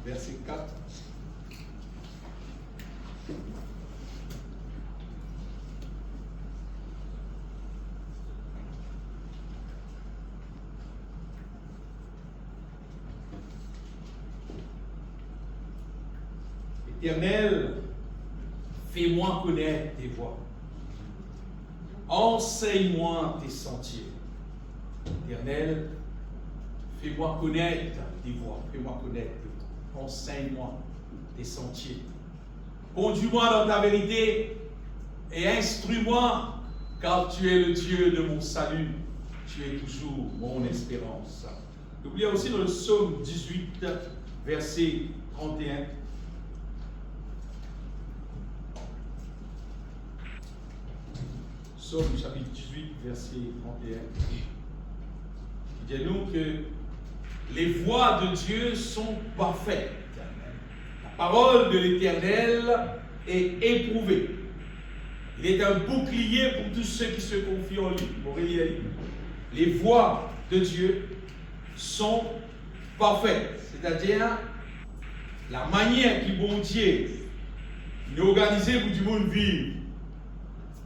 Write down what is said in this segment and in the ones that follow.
verset 4. Éternel, fais-moi connaître tes voies. Enseigne-moi tes sentiers. Éternel, fais-moi connaître tes voies. Fais-moi connaître tes voies. Enseigne-moi tes sentiers. Conduis-moi dans ta vérité et instruis-moi, car tu es le Dieu de mon salut. Tu es toujours mon espérance. N'oubliez aussi dans le psaume 18, verset 31. Psaume chapitre 18, verset 31. Il dit nous que les voies de Dieu sont parfaites. La parole de l'Éternel est éprouvée. Il est un bouclier pour tous ceux qui se confient en lui. Les voies de Dieu sont parfaites. C'est-à-dire la manière qui bon Dieu nous organisé pour du monde vivre.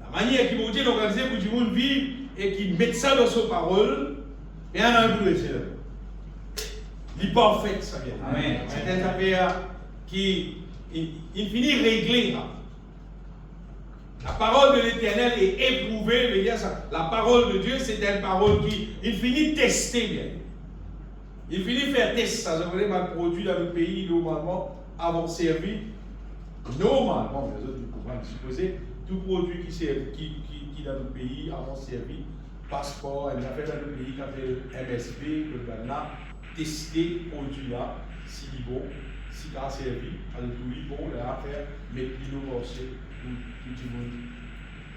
La manière qui bon Dieu nous organisé pour du monde vivre et qui met ça dans sa parole. Et un an de il est parfait, ça vient. Amen. C'est une affaire qui finit réglée. La parole de l'Éternel est éprouvée, mais la parole de Dieu, c'est une parole qui finit tester bien. Il finit faire tester. Ça, vous mal produit dans le pays, normalement, avant servi. Normalement, les autres, vous pouvez supposer, tout produit qui dans le pays, avant servi, passeport, elle a fait dans le pays, quand elle MSP, le là, tester produit là, si il est bon, si il a servi, à tout il bon, là, à faire, mais il nous marché, tout le monde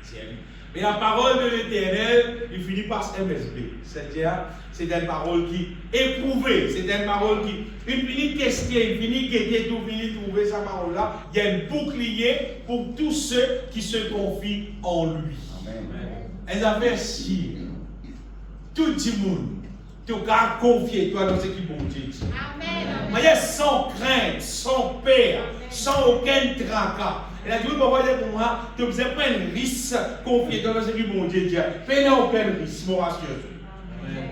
servi. Mais la parole de l'Éternel, il finit par MSB. C'est-à-dire, c'est une parole qui est éprouvée, c'est une parole qui, il finit tester, il finit guetter, tout finit trouver sa parole-là. Il y a un bouclier pour tous ceux qui se confient en lui. Amen. Elles avaient si tout le monde, tu as confié toi dans ce qui bon Dieu dit. Amen. Amen. Sans crainte, sans peur, sans aucun tracas. Et la Dieu m'a dit pour moi, tu ne faisais pas un risque confié dans ce qui bon Dieu dit. Pas aucun risque, mon rassure.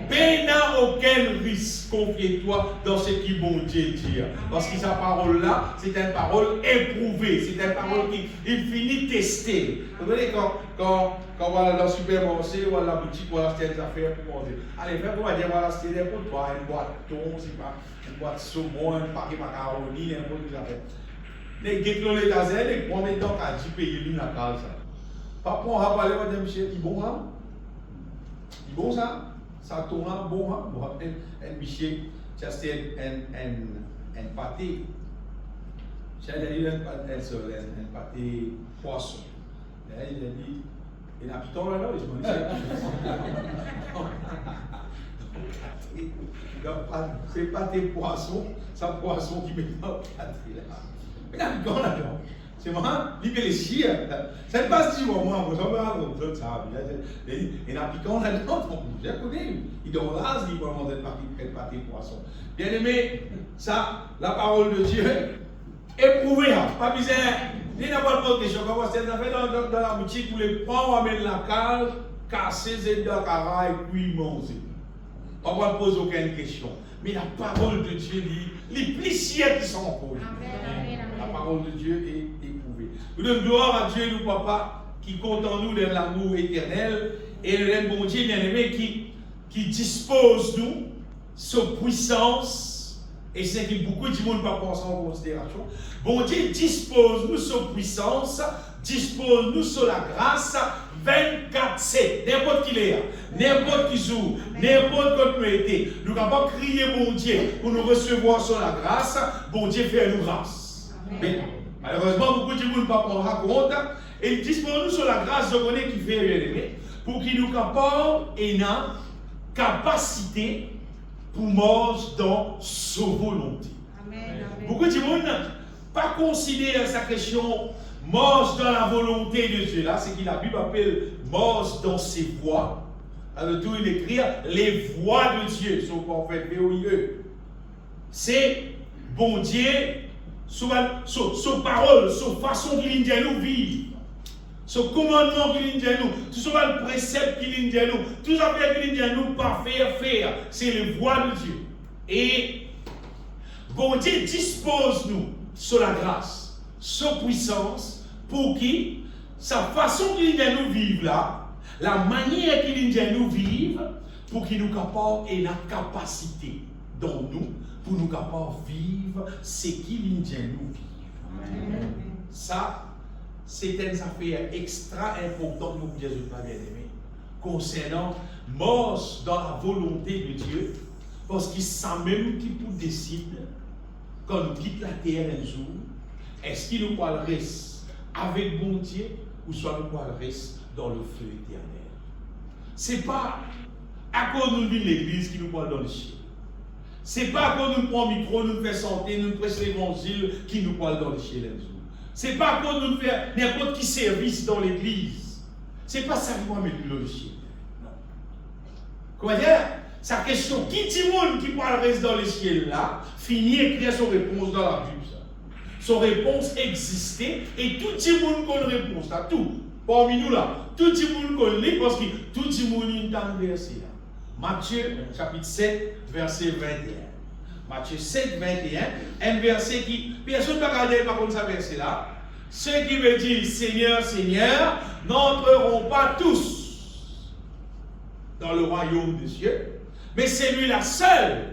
Pas aucun risque, confie-toi dans ce qui bon Dieu dit. Parce que sa parole-là, c'est une parole éprouvée. C'est une parole qui il finit tester. Vous voyez, quand on va dans le supermarché, ou à la boutique, on va acheter des affaires pour manger. Allez, fais pour dire, on va acheter des pour toi, une boîte de thon, c'est pas, une boîte de saumon, un paquet de macaroni, n'importe quoi. Les guettons les gazelles, les premiers temps qu'à 10 pays, ils n'ont pas ça. Pas pour en parler, on va dire, monsieur, il est bon, hein? Il est bon, ça? Ça tourne bon, hein? Bon, un bichier, c'est un pâté. J'ai dit un pâté poisson. Il a dit, il y a un piton là, je me dis, c'est pâté poisson, c'est un poisson qui met dans le pâté là. Mais il y a un piton là-dedans. C'est moi, il fait les chiens. Ça ne passe pas moi, je ne sais pas, il y a un piquant là-dedans, je connais. Il doit là, il va demander de pâté poisson. Bien aimé, ça, la parole de Dieu, éprouvée, pas bizarre. Il n'y a pas de question. Quand vous êtes dans la boutique, vous les prenez, on amène la cage, casser les dents, et puis manger. On ne va poser aucune question. Mais la parole de Dieu dit, les plissiers qui sont en cause. La parole de Dieu est éprouvée. Nous donnons gloire à Dieu, nous, papa, qui compte en nous de l'amour éternel, et le bon Dieu bien-aimé qui dispose nous, sa puissance, et c'est que beaucoup de monde ne pas penser en considération. Bon Dieu dispose nous sa puissance, dispose nous sur la grâce 24/7, n'importe qui est, n'importe qui joue, n'importe quoi peut être. Nous ne pouvons pas crier bon Dieu pour nous recevoir sur la grâce, bon Dieu fait nous grâce. Mais, malheureusement, beaucoup de gens ne pas prendre compte. Et dispose nous sur la grâce de connaître qui fait aimer, pour qu'il nous capable et n'a capacité pour manger dans sa volonté. Amen. Beaucoup de gens ne pas considérer sa question mange dans la volonté de Dieu. Là, c'est qu'il la Bible appelle mange dans ses voies. Alors, tout il écrit les voies de Dieu sont en fait VOIE. C'est bon Dieu, sur parole, sur façon qu'il a nous vivre, sur commandement qu'il a nous, tout ce le précepte qu'il a nous, tout ce qu'il a nous pas faire, c'est les voies de Dieu. Et bon Dieu dispose nous sur la grâce, sur puissance, pour qui sa façon qu'il a nous vivre là, la manière qu'il a nous vivre, pour qu'il nous capable et la capacité dans nous, pour nous capables de vivre ce qu'il a nous vivre. Amen. Ça, c'est une affaire extra importante pour Jésus, bien-aimé, concernant mort dans la volonté de Dieu, parce qu'il sait même qui pour décide, quand nous quittons la terre un jour, est-ce qu'il nous parle reste avec bon Dieu, ou soit nous parle reste dans le feu éternel. Ce n'est pas à cause nous vivons l'église qui nous parle dans le ciel. Ce n'est pas à cause nous prenons le micro, nous faisons santé, nous prêchons l'évangile qui nous parle dans le ciel un jour. Ce n'est pas à cause nous faisons n'importe qui service dans l'église. Ce n'est pas ça qui va mettre dans le ciel. Non. Comment dire? Sa question, qui dit monde qui parle reste dans le ciel là, finit écrire son réponse dans la Bible. Son réponse existait et tout le monde connaît la réponse là, tout. Parmi nous là, tout le monde connaît parce que tout le monde est dans le verset là. Matthieu chapitre 7, verset 21. Matthieu 7, 21, un verset qui, personne ne va regarder par contre ce verset là. Ceux qui me disent Seigneur, Seigneur, n'entreront pas tous dans le royaume des cieux, mais c'est lui la seule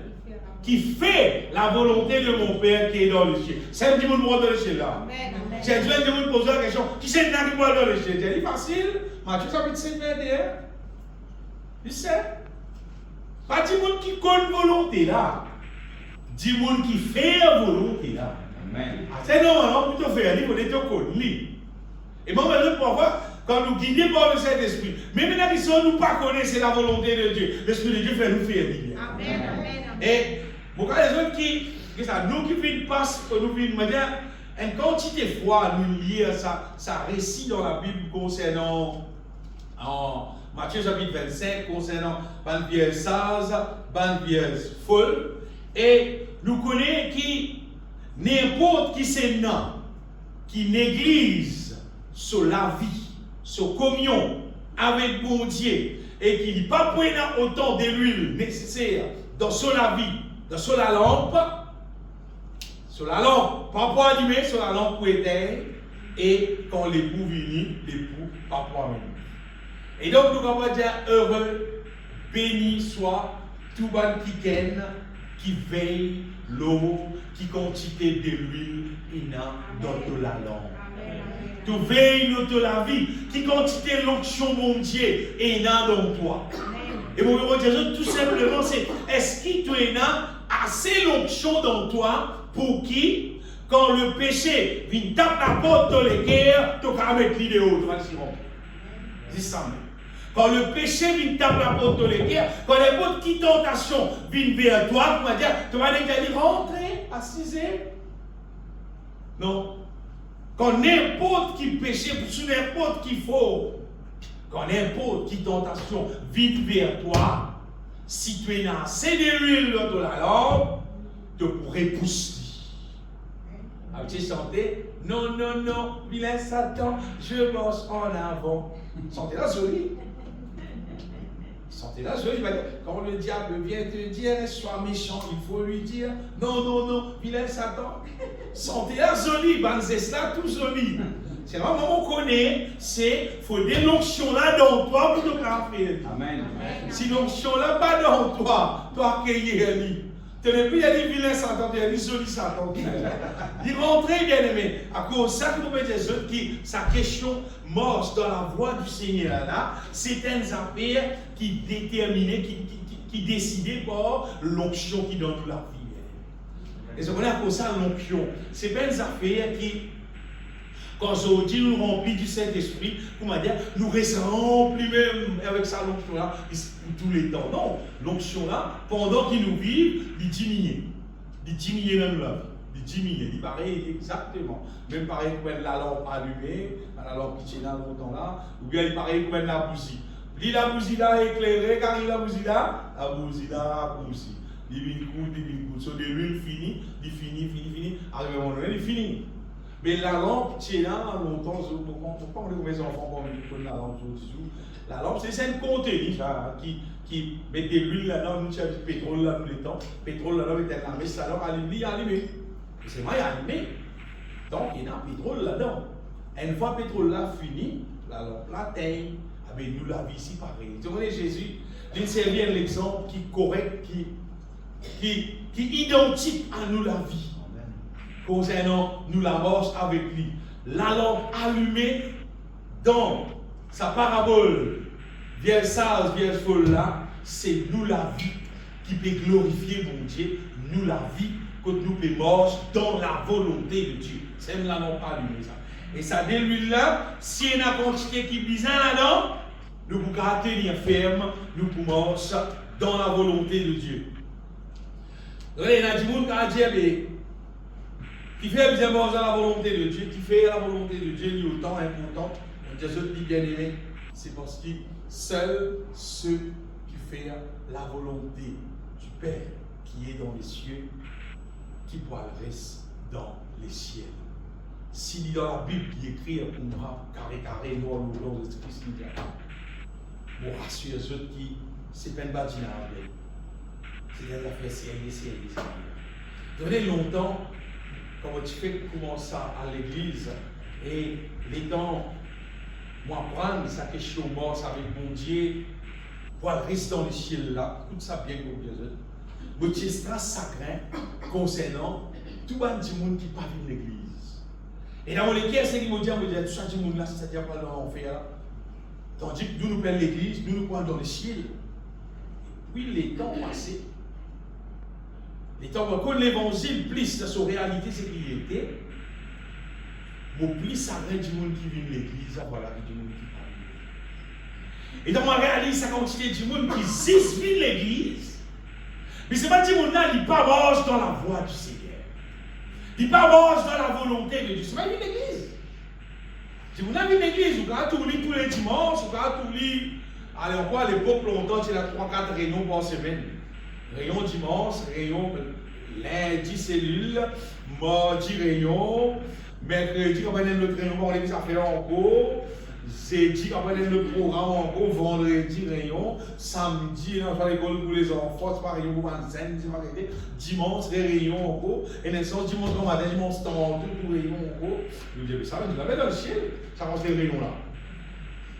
qui fait la volonté de mon Père qui est dans le ciel. C'est un petit monde dans le ciel là. J'ai besoin de vous poser la question, qui c'est qui est dans le ciel? C'est facile. Matthieu chapitre 7, 21. Tu sais? Pas du monde qui connaît volonté là. Du monde qui fait la volonté là. Amen. C'est normalement pour te faire, il faut te connaître. Et moi, je peux voir, quand nous guidons par le Saint-Esprit, même dans si on ne pas connaître la volonté de Dieu, l'Esprit de Dieu fait nous faire vivre. Amen. Amen. Et beaucoup les autres qui nous qui viennent passer, nous viennent me dire, une quantité de fois nous lire ça récit dans la Bible concernant en Matthieu chapitre 25, concernant ban vieille sage, ban vieille folle, et nous connaissons qui n'importe qui c'est non, qui néglige sur la vie, sur communion avec bon Dieu, et qui n'est pas prenant autant de l'huile nécessaire dans la vie, dans la lampe, pas pour allumer, sur la lampe pour éteindre, et quand l'époux vient, l'époux pas pour allumer. Et donc, nous allons dire heureux, béni soit tout ban qui veille l'eau, qui quantité de l'huile, dans la lampe. Tu veilles de la vie, qui quantité l'onction, mon Dieu, est dans toi. Et mon Dieu, tout simplement, c'est est-ce que tu es assez l'onction dans toi pour qui, quand le péché vient taper la porte dans les guerres, tu vas mettre l'idée haute, dis ça. Quand le péché vient taper la porte dans les guerres, quand n'importe qui tentation vient vers toi, tu vas dire rentrer, assiser. Non. Quand n'importe qui péché, sur n'importe qui faute, quand n'importe qui tentation vient vers toi, si tu es assez de l'huile de la lampe, tu pourrais pousser. Tu chanté, non, non, non, vilain Satan, je marche en avant. Sentez-la jolie. Sentez-la jolie. Quand le diable vient te dire, sois méchant, il faut lui dire, non, non, non, vilain Satan. Sentez-la jolie, c'est ça tout joli. C'est vraiment qu'on connaît, c'est il faut des l'onction là dans toi pour te faire. Amen. Si l'onction là pas dans toi, toi accueillir lui. Tu n'es plus dit vilain Satan, tu as dit joli Satan. Il rentrait bien aimé. À cause de ça, que nous mettons qui sa question marche dans la voie du Seigneur là, c'est une affaire qui déterminait, qui décidait par l'onction qui donne toute la vie. Et ce qu'on a à cause de ça, l'onction, c'est pas une affaire qui, quand aujourd'hui nous remplit du Saint-Esprit, comment dire, nous restons remplis même avec ça l'onction là, tous les temps. Non, l'onction là, pendant qu'il nous vit, il diminue. Il diminue dans nous là. Il diminue. Il paraît exactement. Même pareil comme la lampe allumée, la lampe qui tient là longtemps là, ou bien il paraît comme la bougie. Puis la bougie là éclairée, car il la bougie là bougie. il vient coûte. Sur de l'huile fini, arrive à un moment donné, il finit. Mais la lampe, tu es là, longtemps, on parle de mes enfants comme la lampe, la lampe, c'est un contenu qui met de l'huile là-dedans, nous cherchons du pétrole là, tout le temps. Pétrole là-dedans, est allumé, ça là, allumé. C'est moi, allumé. Donc, il y a un pétrole là-dedans. Une fois le pétrole là fini, la lampe là teint, nous la vie ici pareil. Tu connais Jésus, d'une servir un exemple qui est correct, qui identique à nous la vie. Concernant nous la mort avec lui. La lampe allumée dans sa parabole, vierge sage, vierge folle là, c'est nous la vie qui peut glorifier mon Dieu, nous la vie que nous peut marcher dans la volonté de Dieu. C'est la lampe allumée ça. Et ça de l'huile là, si il y a une quantité qui bizarre là-dedans, nous pouvons tenir ferme, nous pouvons marcher dans la volonté de Dieu. Donc il y a des gens qui ont dit, qui fait bien dans la volonté de Dieu, qui fait la volonté de Dieu, il est autant important. On dit bien aimé, c'est parce que seuls ceux qui font la volonté du Père qui est dans les cieux, qui pourra rester dans les cieux. S'il dit dans la Bible qui écrit pour moi, carré, noir, blanc, de Christ, pour rassurer ceux qui, c'est pas une bâtiment. C'est des affaires sérieuses. Donnez longtemps. Quand tu fais commencer à l'église, et les temps, moi, prendre sa question mort avec mon Dieu, pour rester dans le ciel là, tout ça bien comme Dieu. Mais tu es sacré concernant tout le monde qui parle de l'église. Et dans mon équipe, c'est qui me dit, tout ça, tout le monde là, c'est-à-dire pas dans l'enfer. Tandis que nous prenons l'église, nous prenons dans le ciel. Et puis les temps passés. Et tant que l'évangile plus dans sa réalité, c'est qu'il était, mais plus ça rend du monde qui vient de l'église, voilà, du monde qui parle. Et dans ma réalité, ça continue du monde qui vient de l'église, mais ce n'est pas du monde là, il n'est pas marche dans la voie du Seigneur. Il n'est pas marche dans la volonté de Dieu. Ce n'est pas une église. Si vous avez une église, vous pouvez tout lire tous les dimanches, vous pouvez tout lire. Allez, on voit à l'époque, longtemps, il y a 3-4 réunions par semaine. Rayon dimanche, rayon lundi cellule, mardi rayon, mercredi quand on a le rayon, on ça fait encore, jeudi quand on a le programme encore, vendredi rayon, samedi on fait l'école pour les enfants, c'est pas rayon pour enseigner, c'est pas arrêté, dimanche rayon encore, et naissance dimanche comme matin, dimanche temps, tout rayon encore. Nous disons ça, nous l'avons dans le ciel, ça commence les rayons là.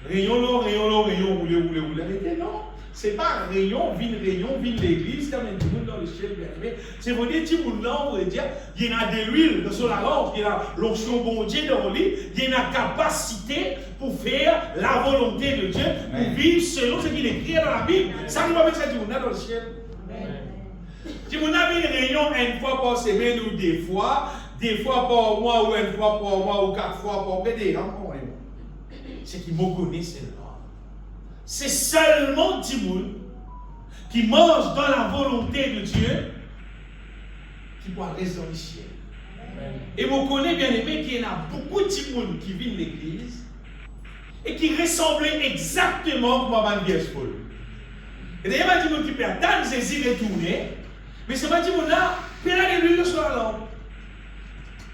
Rayon, roulez, arrêtez, non. Ce n'est pas rayon, vine l'église, comme un monde dans le ciel, bien aimé. C'est pour dire, on veut dire, il y a de l'huile sur la lampe, il y a l'onction bon Dieu dans le lit, il y a une capacité pour faire la volonté de Dieu, pour vivre selon ce qu'il écrit dans la Bible. Ça nous va avec ça, du monde dans le ciel. Si vous avez une réunion une fois par semaine ou des fois par mois ou une fois par mois ou 4 fois par mois, c'est qu'il me connaît seulement. C'est seulement Timoun qui mange dans la volonté de Dieu qui pourra rester dans le ciel. Et vous connaissez bien aimé qu'il y en a beaucoup de Timoun qui vivent l'église et qui ressemblaient exactement comme Mme Vierge-Folle. Et d'ailleurs, il y a des Timoun qui perdent dans les retourner, mais ce Timoun là, il y a l'huile sur la lampe.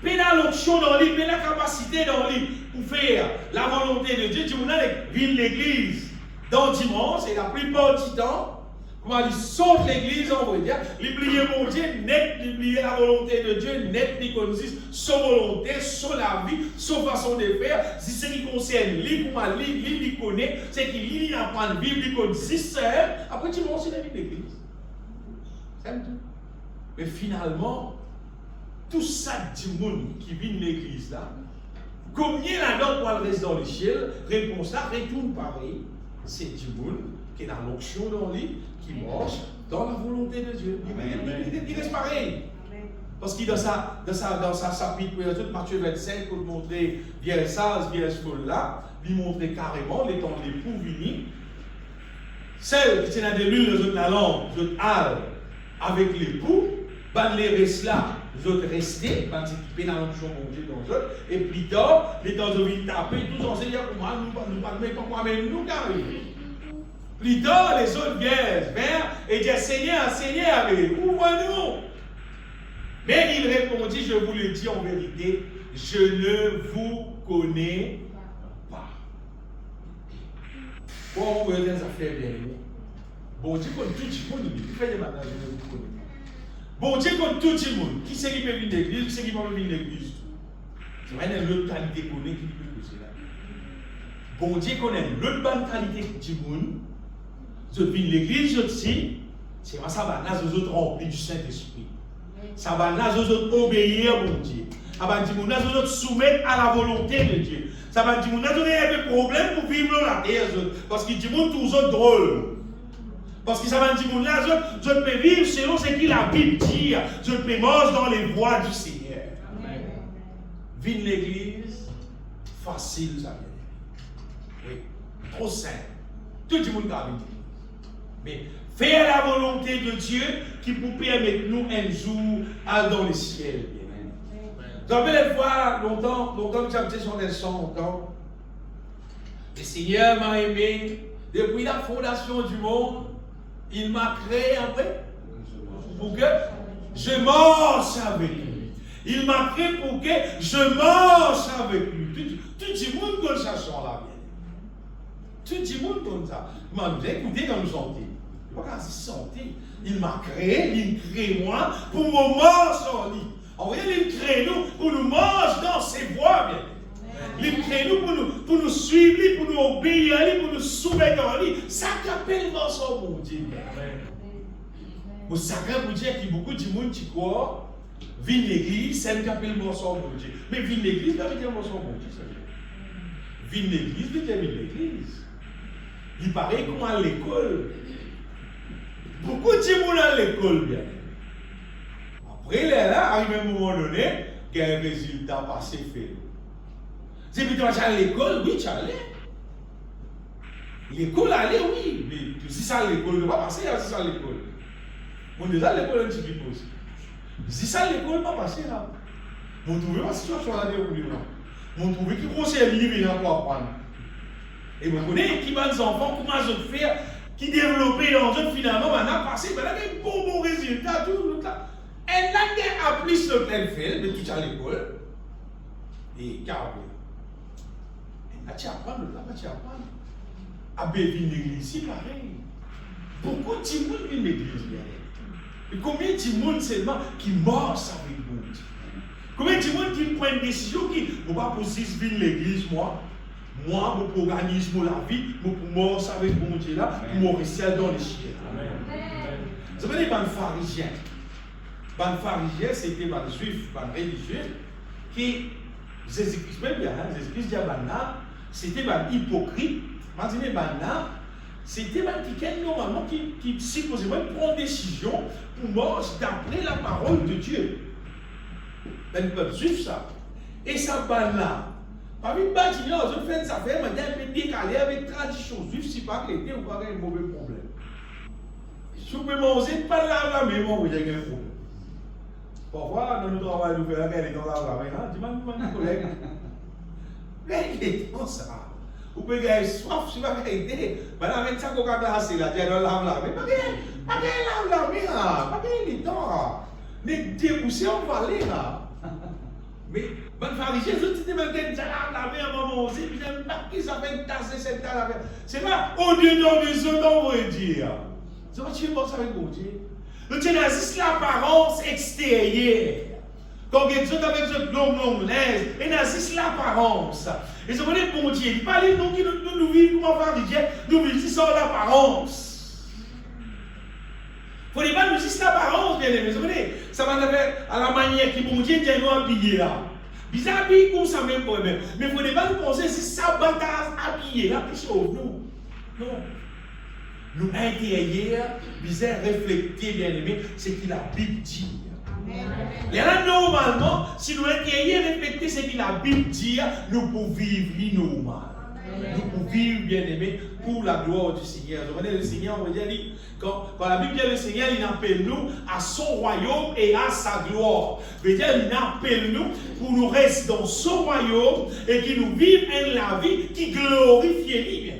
Il y a l'option dans lui, il y a la capacité dans lui pour faire la volonté de Dieu. Timoun là, vivent l'église. Dans dimanche, et la plupart du temps, comment il saute l'église, on va dire, l'oublier mon Dieu, net, l'oublier la volonté de Dieu, net, il connaît sa volonté, sa la vie, sa façon de faire. Si ce qui concerne lui, comment lui, il connaît, c'est qu'il lit, il apprend à vivre, il connaît, si c'est après dimanche, il habite l'église. C'est tout. Mais finalement, tout ça du monde qui vit de l'église là, combien là-dedans pour le reste dans le ciel, réponse là, retourne pareil. C'est du monde qui est dans l'onction dans lui, qui marche dans la volonté de Dieu. Il reste pareil. Parce qu'il dans sa chapitre, Matthieu 25, pour montrer vierge sage, vierge folle là, lui montrer carrément les temps de l'époux vini. Celle qui tient de l'huile, les autres la lampe, les autres hal avec l'époux, les restes là, les autres restés, qui dans l'onction mon Dieu dans eux, et plus tard, les temps de vie taper, tous enseignants pour moi, nous pas mais nous carrément. Plus tard, les autres viennent vers et disent Seigneur, Seigneur, mais ouvre-nous. Mais il répondit, je vous le dis en vérité, je ne vous connais pas. Bon, on veut des affaires bien. Bon Dieu, comme tout le monde, il fait des maintenant, je ne vous connais pas. Bon Dieu, comme tout le monde, qui c'est qui peut venir l'église, qui c'est qui peut venir l'église? C'est vrai, il y a l'autre qualité qu'on est qui peut poser là. Bon Dieu connaît l'autre bonne qualité du monde. Je viens l'église aussi, c'est ça va là, les autres remplis du Saint-Esprit. Ça va là, les autres obéir à bon Dieu. Ça va dire, les autres soumettre à la volonté de Dieu. Ça va dire, les autres ont des problèmes pour vivre dans la terre. Parce qu'ils disent, tous les autres drôles. Parce que ça va dire, les autres peuvent vivre selon ce que la Bible dit. Je peux manger dans les voies du Seigneur. Vivre l'église, facile, ça vient. Oui, trop simple. Tout le monde a vécu. Mais faire la volonté de Dieu qui vous permettre nous un jour aller dans le ciel. Vous avez les fois, longtemps que j'habitais sur les sons, longtemps. Le Seigneur m'a aimé depuis la fondation du monde. Il m'a créé après pour que je marche avec lui. Il m'a créé pour que je marche avec lui. Tout le monde comme ça sont là. Tout le monde comme ça. Vous écoutez quand nous chantons. Il ne pas se sentir. Il m'a créé, il crée moi pour me marcher en lui. En vrai, il crée nous pour nous marcher dans ses voies, bien. Il crée nous pour nous suivre, pour nous obéir, pour nous soumettre en lui. Ça qu'appelle dans son bon Dieu. Vous savez, vous dire qu'il y a beaucoup de monde qui croient, vivre l'église, c'est qu'appelle dans son bon Dieu. Mais vivre l'église, ça veut dire dans son bon Dieu. Vivre l'église, ça veut dire vivre l'église. Il paraît comme à l'école. Beaucoup de gens à l'école, bien. Après, là, arrive un moment donné, qu'il y a un résultat passé fait. C'est plutôt à l'école, oui, tu allais. L'école allait, oui. Mais si ça à l'école, ne va pas passer, si ça à l'école. On est à l'école un petit peu aussi. Si ça à l'école, ne va pas passer là. On trouve ma situation à dérouler là. On trouve qu'il faut se livrer pour apprendre. Et vous connaissez qui va des enfants, comment je fais, qui développer dans eux finalement, on a passé, on a des bons résultats, tout là. Elle a appris ce qu'elle fait, mais tout à l'école. Et car, elle n'a pas apprendre, elle n'a pas apprendre. À Béville, l'église, c'est pareil. Beaucoup de gens vivent l'église. Et combien de monde seulement qui marche avec nous? Combien de monde qui prend une décision qui ne va pas positionner l'église, moi, pour organiser la vie, pour marcher avec mon Dieu là, pour rester dans les cieux. Vous savez, les pharisiens. Les pharisiens, c'était les juifs, les religieux, qui, Jésus-Christ, même bien, Jésus-Christ dit c'était les hypocrites. C'était quelqu'un normalement qui supposément prend une décision pour marcher d'après la parole de Dieu. Le peuple juif, ça. Et ça, là. Parmi les bâtiments, je fais ça fait, mais un peu décalé avec la tradition juive, si pas que l'été, on va avoir un mauvais problème. Si vous pouvez manger, pas de la même, vous avez un problème. Parfois, dans le travail, nous faisons elle est dans la main, dis-moi, mon collègue. Mais il est comme ça. Vous pouvez avoir soif, si vous avez été, maintenant, avec ça, qu'on a placé là, il y a la main. Pas de la main, pas de l'étang. Mais débousser en vallée là. Mais, bonne pharisien, je dis, mais la mer, maman, c'est bien, qui s'appelle tasser cette tasse. C'est pas au-dedans des autres, on va dire. C'est pas tu penses avec mon Dieu. Le Dieu n'a juste l'apparence extérieure. Quand il est avec ce long l'aise, il n'a juste l'apparence. Et c'est vrai, bon Dieu, il parle de nous qui nous vivons comme pharisien, nous vivons sans l'apparence. Il ne faut pas nous juste l'apparence, bien aimé. Ça va à la manière qui bon Dieu nous habillé là. Bizarre habillé comme ça même pour eux-mêmes. Mais il ne faut pas nous penser si ça va habillé là, puis sauve nous. Non. Nous intérieur, bizarre refléter, bien aimé, c'est que la Bible dit. Et là, normalement, si nous intérieur refléter ce que la Bible dit, nous pouvons vivre normal. Nous pouvons vivre, bien aimé, pour la gloire du Seigneur. Vous voyez, le Seigneur, on va dire, quand la Bible dit le Seigneur, il appelle nous à son royaume et à sa gloire. Il veut dire, il appelle nous pour nous rester dans son royaume et qu'il nous vive la vie qui glorifie lui.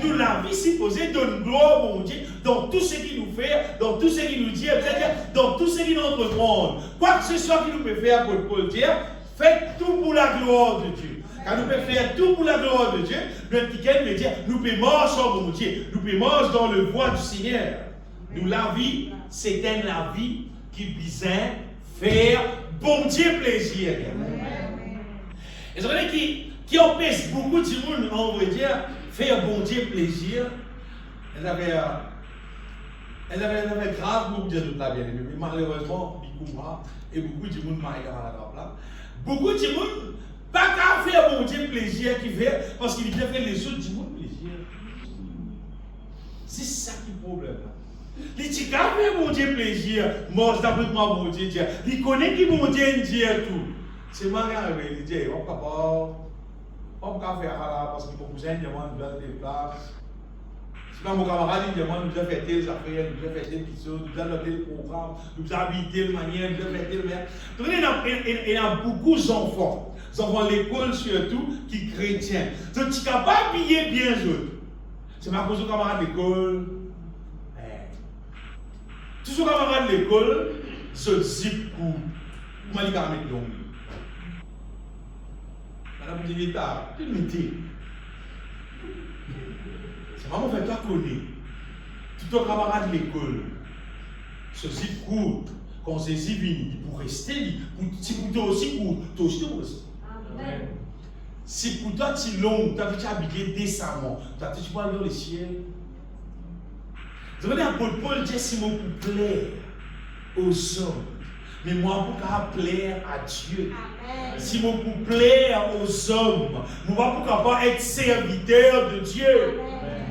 Nous, la vie supposée donne gloire au Dieu dans tout ce qu'il nous fait, dans tout ce qu'il nous dit, c'est-à-dire dans tout ce qu'il nous entreprend. Quoi que ce soit qu'il nous peut faire, pour Paul dire, faites tout pour la gloire de Dieu. Quand nous pouvons faire tout pour la gloire de Dieu, notre ticket veut dire, nous pouvons marcher sur mon Dieu, nous pouvons marcher dans le voie du Seigneur. Nous, la vie, c'est la vie qui vise faire bon Dieu plaisir. Et c'est vrai qui empêche beaucoup de monde, on veut dire, faire bon Dieu plaisir. Elle avait grave beaucoup de toute la bien aimée, mais malheureusement, et beaucoup de monde m'a égaré à la grappe là. Beaucoup de monde, pas qu'à faire bon Dieu plaisir qui fait, parce qu'il vient faire les autres du monde plaisir. C'est ça qui est le problème. Les petits gars fait bon Dieu plaisir, moi d'après moi bon Dieu dire. Il connaît qui bon Dieu dit tout. C'est moi qui arrive, il dit, on peut faire ça parce que mon cousin demande de des places. C'est pas mon camarade qui demande de faire telle affaire, de faire telle chose, de faire tel programme, de faire telle manière, de faire telle manière. Donc il y a beaucoup d'enfants, à l'école surtout, qui sont chrétiens. Donc tu ne peux pas habiller bien eux. C'est ma cause de camarade d'école. Tous les camarades de l'école se zip court. Comment ils mettent long? Madame Dilita, tu me dis. C'est vraiment fait toi connaître. Tous les camarades de l'école se zip court. Quand c'est zip, il pour rester, si pour toi aussi court, toi aussi tu restes. Si pour toi tu es long, tu as habillé décemment, tu as vois dans le ciel. Je veux dire, Paul dit, si moi pour plaire aux hommes, mais moi pour plaire à Dieu. Amen. Si moi pour plaire aux hommes, moi pour pas être serviteur de Dieu. Amen.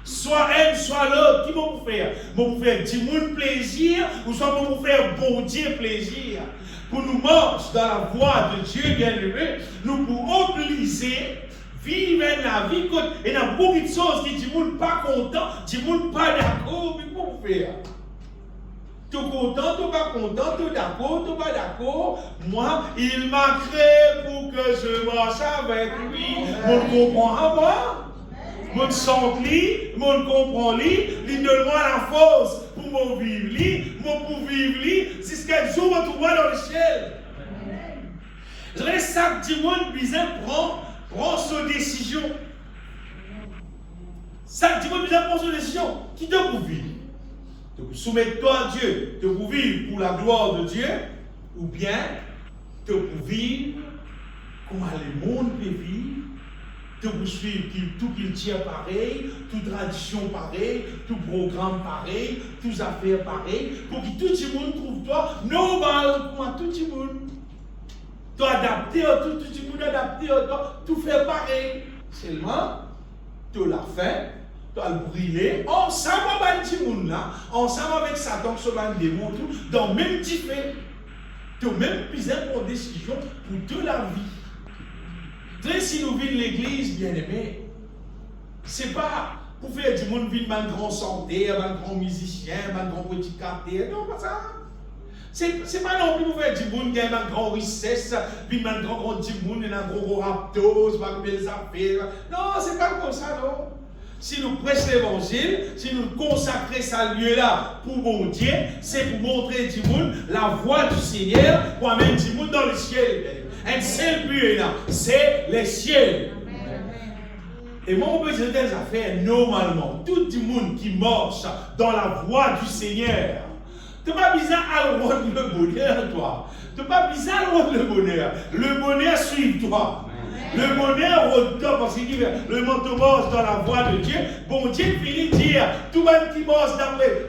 Soit un, soit l'autre, qui va vous faire? Moi pour faire du monde plaisir, ou soit pour faire bon Dieu plaisir. Pour nous marcher dans la voie de Dieu bien-aimé, nous pouvons obliger vivre la vie, et il y a beaucoup de choses qui ne sont pas contents, qui ne sont pas d'accord, mais comment faire? Tu es content, tu n'es pas content, tu es d'accord, tu n'es pas d'accord. Moi, il m'a créé pour que je marche avec lui. Je comprends à moi. Je sens lui, je comprends lui. Il donne-moi la force pour me vivre lui, pour vivre lui. C'est ce qu'un jour je trouve dans le ciel. Je dirais ça que du monde bizarre prend sa décision. Ça que du monde bizarre prend sa décision. Qui te pour vivre? De soumettre-toi à Dieu, de pour vivre pour la gloire de Dieu, ou bien de pour vivre comment le monde peut vivre, de pour suivre tout qu'il tient pareil, toute tradition pareille, tout programme pareil, toutes affaires pareilles, pour que tout le monde trouve toi normal, comme tout le monde. Tu adapté, tout le monde adapté, tout fait pareil. Seulement, tu l'as fait. Tu as brûlé, ensemble avec ce monde-là, ensemble avec Satan, ce démon, dans le même type, tu as même pris une décision pour toute la vie. Très si nous vivons l'église, bien aimé, ce n'est pas pour faire du monde vivre un grand chanteur, un grand musicien, un grand petit quartier, non, pas ça. C'est pas non plus pour faire du monde qui a un grand richesse, vivre un grand du monde, un gros raptos, pas comme les affaires. Non, c'est pas comme ça, non. Si nous prêchons l'évangile, si nous consacrons ce lieu-là pour mon Dieu, c'est pour montrer du monde la voie du Seigneur, pour amener du monde dans le ciel. Un seul but là, c'est le ciel. Et moi, on peut dire des affaires normalement. Tout le monde qui marche dans la voie du Seigneur. Tu n'es pas bizarre à le rendre le bonheur, toi. Tu n'es pas bizarre à le rendre le bonheur. Le bonheur suit toi. Le bonheur retourne parce que le monde marche dans la voie de Dieu. Bon Dieu finit de dire, tout le monde qui marche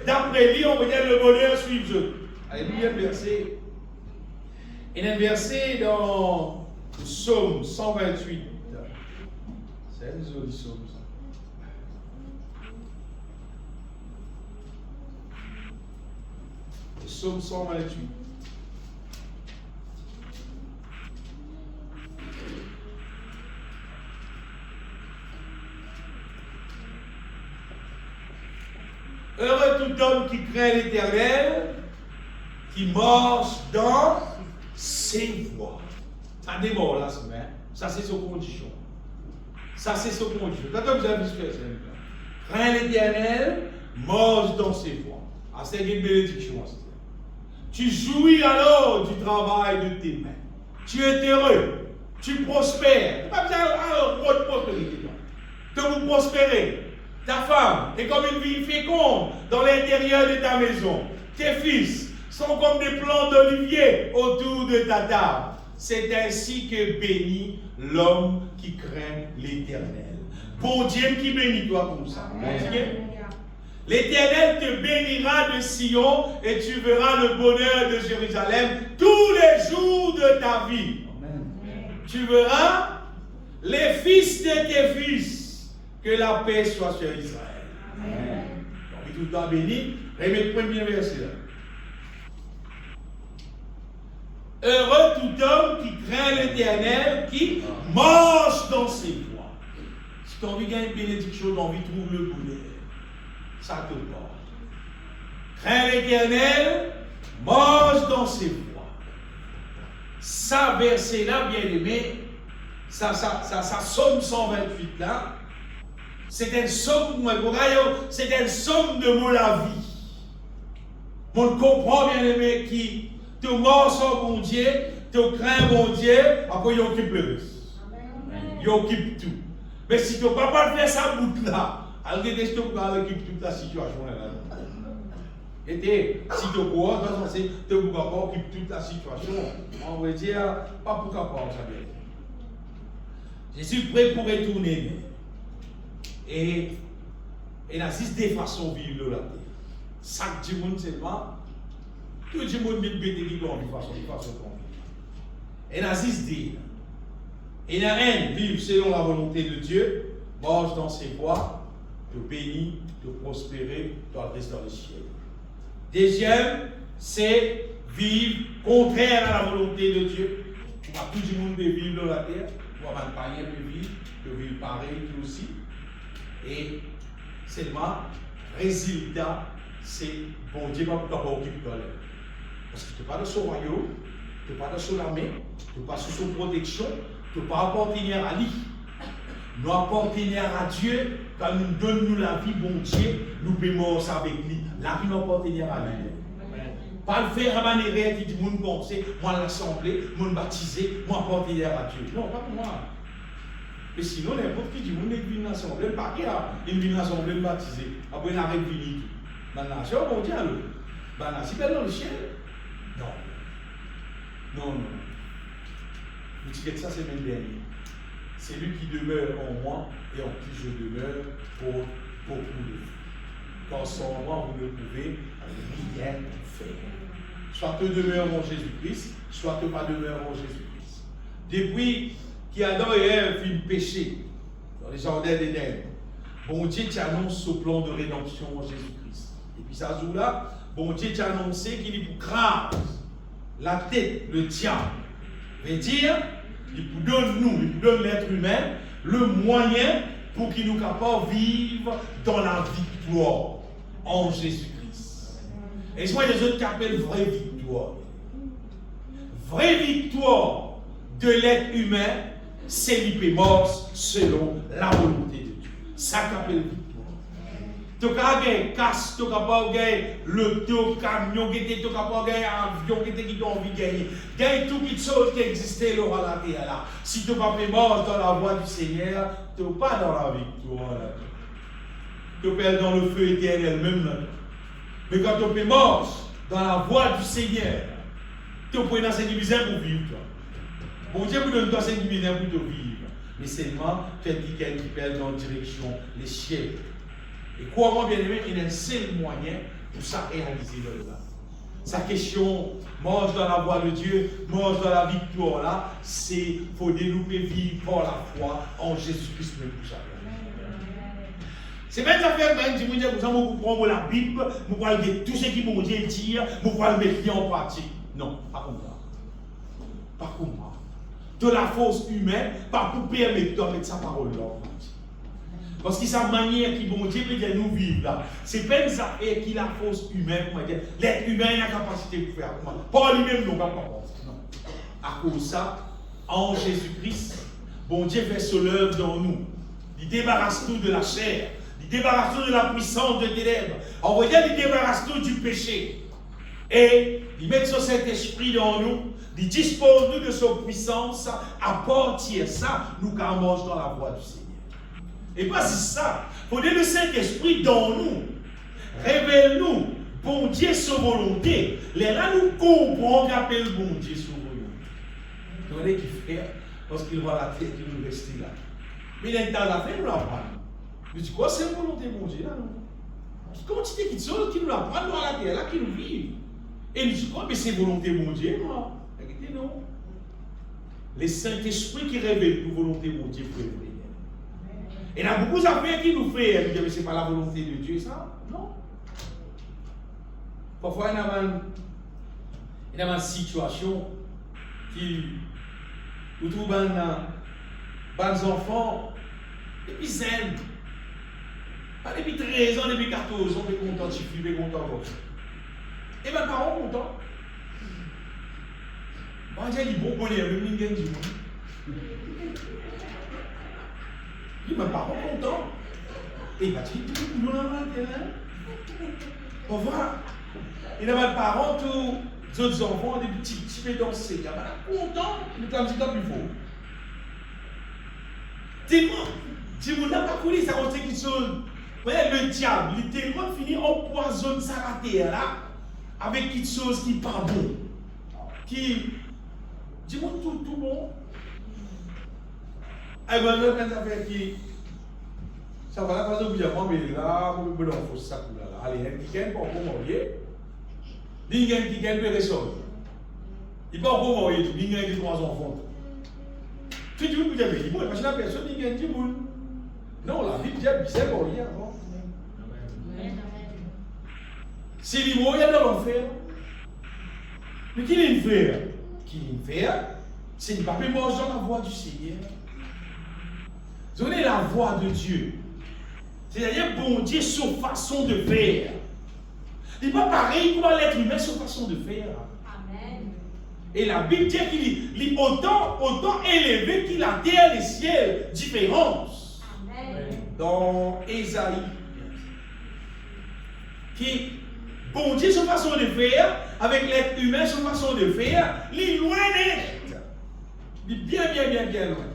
d'après lui, on va dire le bonheur suit eux. Alléluia, verset. Il y a un verset dans le psaume 128. C'est un joli psaume, ça. Le psaume 128. Heureux tout homme qui craint l'Éternel, qui marche dans ses voies. Ça démarre là, ça c'est sa condition. Ça, c'est ce qu'on dit. Quand vous avez vu ce verset, crains l'Éternel, mange dans ses voies. Ah, c'est une bénédiction. Tu jouis alors du travail de tes mains. Tu es heureux. Tu prospères. Pas besoin de prospérité. Que vous prospérez. Ta femme est comme une vie féconde dans l'intérieur de ta maison. Tes fils sont comme des plants d'olivier autour de ta table. C'est ainsi que bénit l'homme qui craint l'Éternel. Bon Dieu qui bénit toi comme ça. L'Éternel te bénira de Sion et tu verras le bonheur de Jérusalem tous les jours de ta vie. Amen. Tu verras les fils de tes fils. Que la paix soit sur Israël. Amen. Donc, tout le temps béni. Remets le premier verset là. Heureux tout homme qui craint l'Éternel, qui marche dans ses voies. Si tu as envie de gagner une bénédiction, tu as envie de trouver le bonheur. Ça te porte. Crains l'Éternel, marche dans ses voies. Ça, verset là, bien aimé, ça somme 128 là. C'est une somme, c'est une somme de mon la vie. On comprend, bien aimé, qui te marche sur mon Dieu, te craint mon Dieu, après il occupe le reste. Il occupe tout. Mais si tu ne peux pas faire ça bout là, alors il occupe toute la situation là. Et si tu crois, tu ne peux pas occuper toute la situation. On va dire, pas pour qu'après ça bien. Je suis prêt pour retourner. Et il y a des façons de vivre la terre. Chaque monde seulement, tout le monde met bête qui doit vivre de façon qu'on vit. Il y a 6 dés. Il y a un, vivre selon la volonté de Dieu, marche dans ses voies, te bénir, te prospérer, te rester dans le ciel. Deuxième, c'est vivre contraire à la volonté de Dieu. Tout le monde peut vivre dans la terre, pour avoir pas rien de vivre pareil tout aussi. Et seulement, résultat, c'est bon Dieu va pas occuper de l'air. Parce que tu n'es pas dans son royaume, tu n'es pas dans son armée, tu n'es pas sous son protection, tu n'es pas appartenir à lui. Nous appartenir à Dieu, quand nous donne la vie, bon Dieu, nous payons ça avec lui. La vie nous appartenir à lui. Pas le faire à manière qui dit, mon penser, moi l'assemblée, mon baptisé, moi appartenir à Dieu. Non, pas pour moi. Et sinon, n'importe qui dit, mon église l'assemblée, pas qu'il y a une ville l'assemblée baptisée. Après, il a réuni tout. Maintenant, c'est bon Dieu, alors. Maintenant, c'est pas dans le ciel. Non. Non, non. Vous dites que ça, c'est même dernier. C'est lui qui demeure en moi et en qui je demeure pour beaucoup de vous. Car sans moi, vous ne pouvez rien faire. Soit tu demeures en Jésus-Christ, soit tu pas demeures en Jésus-Christ. Depuis qu'Adam et Ève firent péché dans les jardins d'Éden, bon Dieu t'annonce ce plan de rédemption en Jésus-Christ. Et puis ça joue là, bon Dieu t'a annoncé qu'il est pour craindre la tête, le diable. Veut dire, il vous donne nous, il vous donne l'être humain, le moyen pour qu'il nous capable de vivre dans la victoire en Jésus-Christ. Et c'est moi les autres qui appellent vraie victoire. Vraie victoire de l'être humain, c'est l'hypémorse selon la volonté de Dieu. Ça qu'appelle victoire. Tu as gagné casse, tu as gagné le camion, tu as gagné avion, qui t'ont envie de gagner. Gagne tout qui chose qui existait là à la terre là. Si tu n'es pas mort dans la voie du Seigneur, tu n'es pas dans la victoire là. Tu es dans le feu éternel même là. Mais quand tu es mort dans la voie du Seigneur, tu es dans cette misère pour vivre. Bon Dieu vous donne dans cette misère pour te vivre. Mais seulement quelqu'un qui perd dans la direction les cieux. Et crois-moi bien aimé, il y a un seul moyen pour ça réaliser là. Sa question, mange dans la voie de Dieu, mange dans la victoire là, c'est qu'il faut développer vivre par la foi en Jésus-Christ même pour ça. C'est même ça fait que je dis, vous prendre la Bible, vous pouvez dire tout ce qui vous Dieu dit, vous pouvez le mettre en pratique. Non, pas comme ça. Pas comme ça. De la force humaine, pas pour permettre de mettre sa parole là en pratique. Parce que sa manière qui bon Dieu peut nous vivre là, c'est même ça et qui la force humaine, comment dire, l'être humain a la capacité de faire comment. Pas lui-même non, pas non. À cause de ça, en Jésus-Christ, bon Dieu fait son œuvre dans nous. Il débarrasse nous de la chair. Il débarrasse nous de la puissance de ténèbres. En voyant, il débarrasse nous du péché. Et il met son Saint-Esprit dans nous. Il dispose nous de son puissance. À partir de ça, nous marchons dans la voie du Seigneur. Et pas si ça. Il faut le Saint-Esprit dans nous. Révèle-nous. Bon Dieu, sa volonté. Les là, nous comprenons qu'appelle bon Dieu, sa volonté. Vous voyez qui fait, parce qu'il voit la tête qui nous reste là. Mais il y a une tas d'affaires, nous l'apprendre. Mais tu crois que c'est une volonté de mon Dieu là, non? Qui quantité de choses qui nous l'apprennent dans la terre là, qui nous vivent. Et nous disons, mais c'est volonté de mon Dieu, non? Regardez, non. Les Saint-Esprit qui révèlent nous volonté de mon Dieu pour révéler. Et il y a beaucoup d'affaires qui nous fait, nous disons, mais ce n'est pas la volonté de Dieu, ça? Non. Parfois, il y a une situation qui nous trouve des enfants, depuis zen, pas depuis 13 ans, depuis 14 ans, on est content de chiffrer, on est content comme ça. Et mes parents sont contents. On dit, il bon bonheur, même il gagne du monde. Mes parents sont contents. Et il va dire, nous avons un terrain. On voit. Il y a des parents, tous les autres enfants, des petits peu danser. Il y a des contents, nous avons un petit peu plus fort. Tellement, si vous n'avez pas connu ça, on sait quelque chose. Le diable, il tellement fini empoisonne sa terre là, avec quelque chose qui n'est pas bon. Qui, dis-moi tout bon. Et bien, là, quand ça fait qui, ça va la façon que vous avez mais là, vous pouvez faire ça pour là. Allez, il y a un qui gagne pour marier. Il y a un qui gagne pour ressort. Il ne peut pas marier tout, il y a un qui 3 enfants. Tu dis, vous avez dit, moi, parce que la personne qui gagne du monde. Non, la vie de Dieu, c'est pour rien avant. Si il y a dans l'enfer, mais qui est l'enfer? Qui est l'enfer? C'est ne pas manger dans la voie du Seigneur. Donnez la voie de Dieu. C'est-à-dire, bon Dieu, son façon de faire. Il n'est pas pareil comme l'être humain, son façon de faire. Amen. Et la Bible dit qu'il est autant élevé qu'il a terre et les ciels. Différence. Amen. Dans Ésaïe. Qui, bon Dieu, son façon de faire, avec l'être humain, son façon de faire, il est loin d'être. Il est bien loin.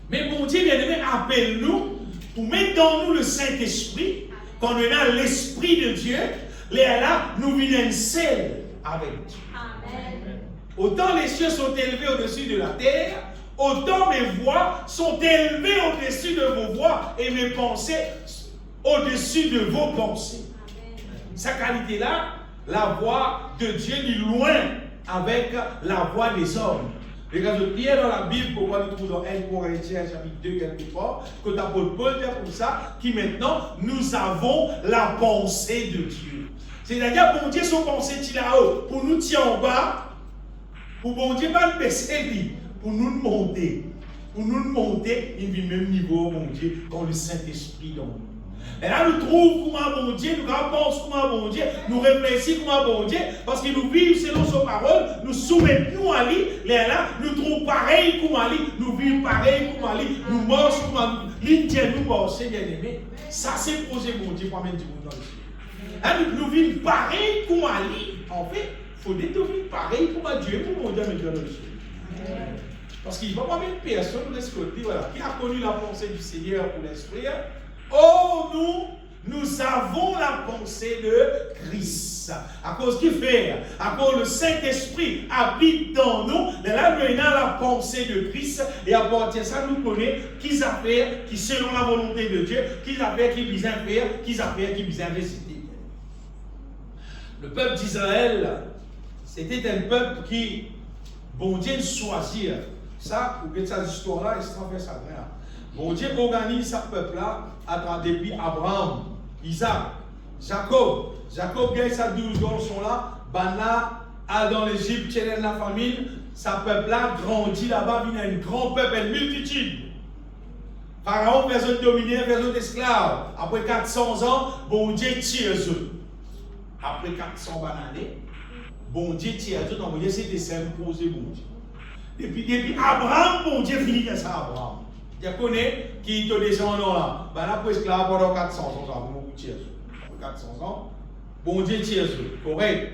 Mais bon Dieu, bien aimé, appelle-nous pour mettre dans nous le Saint-Esprit, quand on a l'Esprit de Dieu, là, nous venons seuls avec Dieu. Amen. Autant les cieux sont élevés au-dessus de la terre, autant mes voix sont élevées au-dessus de vos voix et mes pensées au-dessus de vos pensées. Amen. Sa qualité-là, la voix de Dieu est loin avec la voix des hommes. Regardez bien dans la Bible, pourquoi nous trouvons dans 1 Corinthiens chapitre 2 quelque part, que l'apôtre Paul dit comme ça, qui maintenant, nous avons la pensée de Dieu. C'est-à-dire, bon Dieu, son pensée est là-haut, pour nous tirer en bas, pour bon Dieu, pas nous baisser, pour nous monter. Pour nous monter, il vit même niveau, mon Dieu, dans le Saint-Esprit dans nous. Et là, nous trouvons comme un bon Dieu, nous pensons comme un bon Dieu, nous réfléchissons comme un bon Dieu, parce que nous vivons selon son parole, nous soumettons à lui, là, nous trouvons pareil comme à lui, nous vivons pareil comme à lui, nous marchons comme à lui, l'Indien nous marche, bien aimé. Ça, c'est projet mon Dieu pour mettre du monde dans le ciel. Nous vivons pareil comme à lui. En fait, il faut vivre pareil comme à Dieu, pour mon Dieu mettre dans le ciel. Parce qu'il ne va pas mettre personne de ce côté, voilà, qui a connu la pensée du Seigneur pour l'instruire. Oh, nous avons la pensée de Christ. À cause qu'il fait, à cause le Saint-Esprit habite dans nous, et là nous avons la pensée de Christ, et à partir de ça, nous connaissons qui a fait, qui selon la volonté de Dieu, qui a fait, qui vise à faire, qui a fait, qui vise à réciter. Le peuple d'Israël, c'était un peuple qui, bon Dieu, choisir. Ça, vous voyez cette histoire-là, il se traverse ça. Bon Dieu organise ce peuple-là depuis Abraham, Isaac, Jacob. Jacob gagne sa 12 garçons là, Bana, dans l'Égypte, tient la famille, ce peuple-là grandit là-bas, il y a un grand peuple, une multitude. Pharaon faisait dominer, faisait esclaves. Après 400 ans, bon Dieu tire eux. Après 400 années, bon Dieu tire eux, donc c'est des scènes posées, bon Dieu. Depuis Abraham, bon Dieu finit de ça, Abraham. Il connaît qui te descend là. Ben là, presque là, pendant 400 ans, ça va beaucoup tirer. 400 ans. Bon Dieu tire sur. Correct.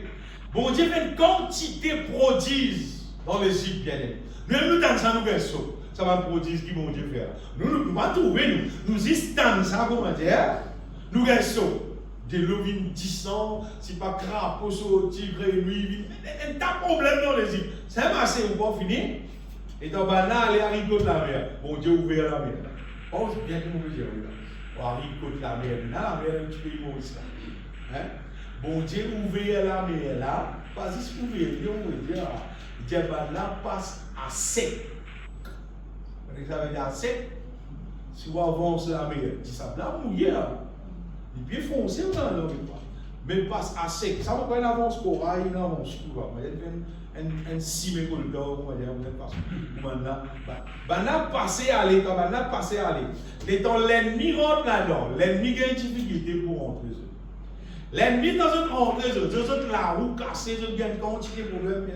Bon Dieu fait une quantité prodiges dans les Égyptes bien-aimés. Nous dans ça, nous faisons ça va produire qui bon Dieu fait. Nous ne pouvons pas trouver, nous estamos ça, comment dire. Nous faisons des levines 10 ans, si pas crapaud, tigre, lui, il y a un problème dans les Égyptes. C'est un marché où on finit. Et dans là, les haricots de la mer. Bon Dieu ouvert la mer. Oh, c'est bien que nous dire là. Haricots de la mer. Là, la mer, un petit peu Maurice là. Bon Dieu ouvert la mer là. Pas juste ouvert, on veut dire. Dieu là passe à sec. Ça veut dire à sec. Si on avance la mer, dit ça là mouillé là. Les pieds foncés dans l'eau. Mais passe à sec. Ça va pas une avance corail, une avance tout là. Un cime d'or, on va dire, maintenant, passer à l'état, maintenant, passer à l'état. L'étant l'ennemi rentre là-dedans, l'ennemi a une difficulté pour rentrer. L'ennemi dans une rentrée, d'autres la roue cassée, d'autres gagnent quantité de problèmes, mais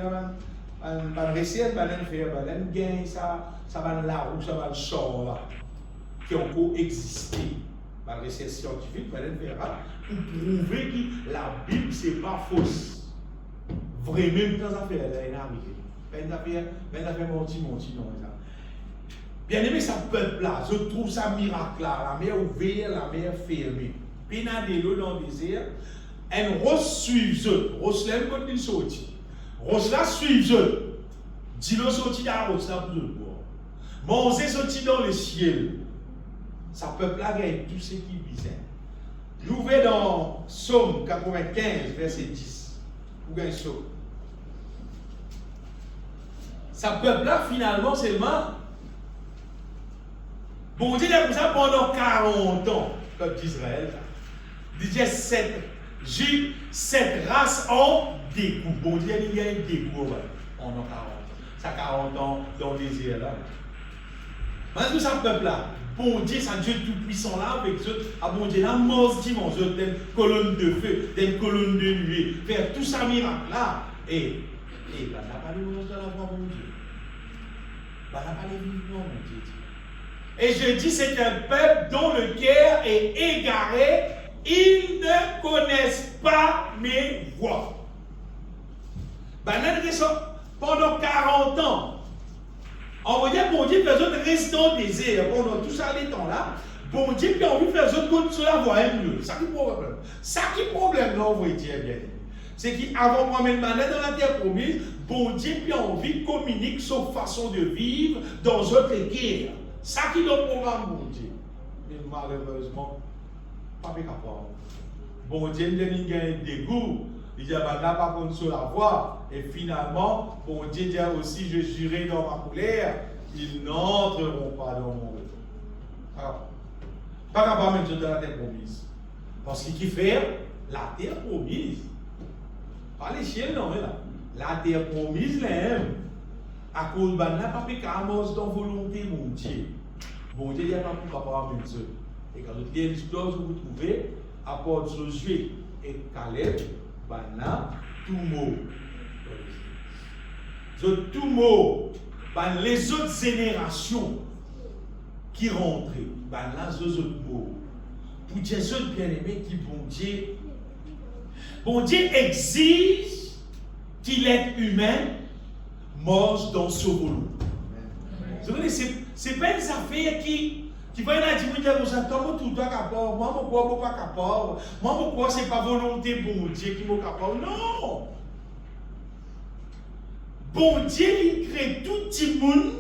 la recette, l'ennemi gagne ça va la roue, ça va le sort là, qui ont coexisté. La recette scientifique, l'ennemi verra, pour prouver que la Bible, c'est pas fausse. Vraiment, dans affaires, elle est arrivée. Ben affaire monti, non. Bien aimé, ça peuple là, je trouve ça miracle là, la mer ouverte, la mer fermée. Puis dans de l'eau dans le désert, elle suit eux. Rose là, quand il sortit. Rose là suit eux. Dis-le sorti dans la rose là pour le boire. Mosée sorti dans le ciel. Ça peuple là gagne tout ce qui visait. Nous voyons dans Psaume 95, verset 10. Vous gagnez ça. Ça peuple là finalement seulement. Bon Dieu a fait ça pendant 40 ans, peuple d'Israël. Déjà cette race en dégoût. Bon Dieu il y a un dégoût pendant 40 ans. Ça 40 ans dans le désert là. Parce que ça peuple là. Bon Dieu, ça Dieu tout-puissant là, avec eux, à bon Dieu, la mort dimanche, d'une colonne de feu, d'une colonne de nuée, faire tout ça miracle là. Et bah, n'a pas les monstres de la voix, mon Dieu. Bah, n'a pas les vivants, mon Dieu. Et je dis, c'est un peuple dont le cœur est égaré, ils ne connaissent pas mes voix. Bah, pendant 40 ans, on va dire, bon Dieu, fait autres rester dans le désert pendant tout ça, les temps là. Bon Dieu, puis on veut faire autres côté sur la voie mieux. Ça qui problème. Ça qui problème, non, vous dire bien. C'est qu'avant moi, même dans la terre promise, bon Dieu, puis on vit communique sur façon de vivre dans autre guerre. Ça qui est le programme, bon Dieu. Mais malheureusement, pas bien capable. Bon Dieu, il y a un dégoût. Il dit, bah, n'a pas contre sur la voie. Et finalement, bon Dieu dit aussi, je jurai dans ma colère, ils n'entreront pas dans mon retour. Alors, pas capable même de la terre promise. Parce qu'il fait la terre promise. Pas les chiens, non, mais là. La terre promise, l'aime. À cause de n'a pas fait caramos dans volonté, mon Dieu. Bon Dieu, il n'y a pas pour capable même ça. Et quand vous lisez l'histoire, vous trouvez, à part Josué et Caleb, Bana, tout mot. Tout mot. Les autres générations qui rentrent, les autres mots. Pour dire ceux bien-aimés qui, bon Dieu exige qu'il est humain, mort dans ce volonté. C'est pas une affaire qui va y dire, comment tout doit capable, moi, mon corps pas capable, moi, mon corps, c'est pas volonté, bon Dieu, qui m'a capable. Non! Bon Dieu, il crée tout le monde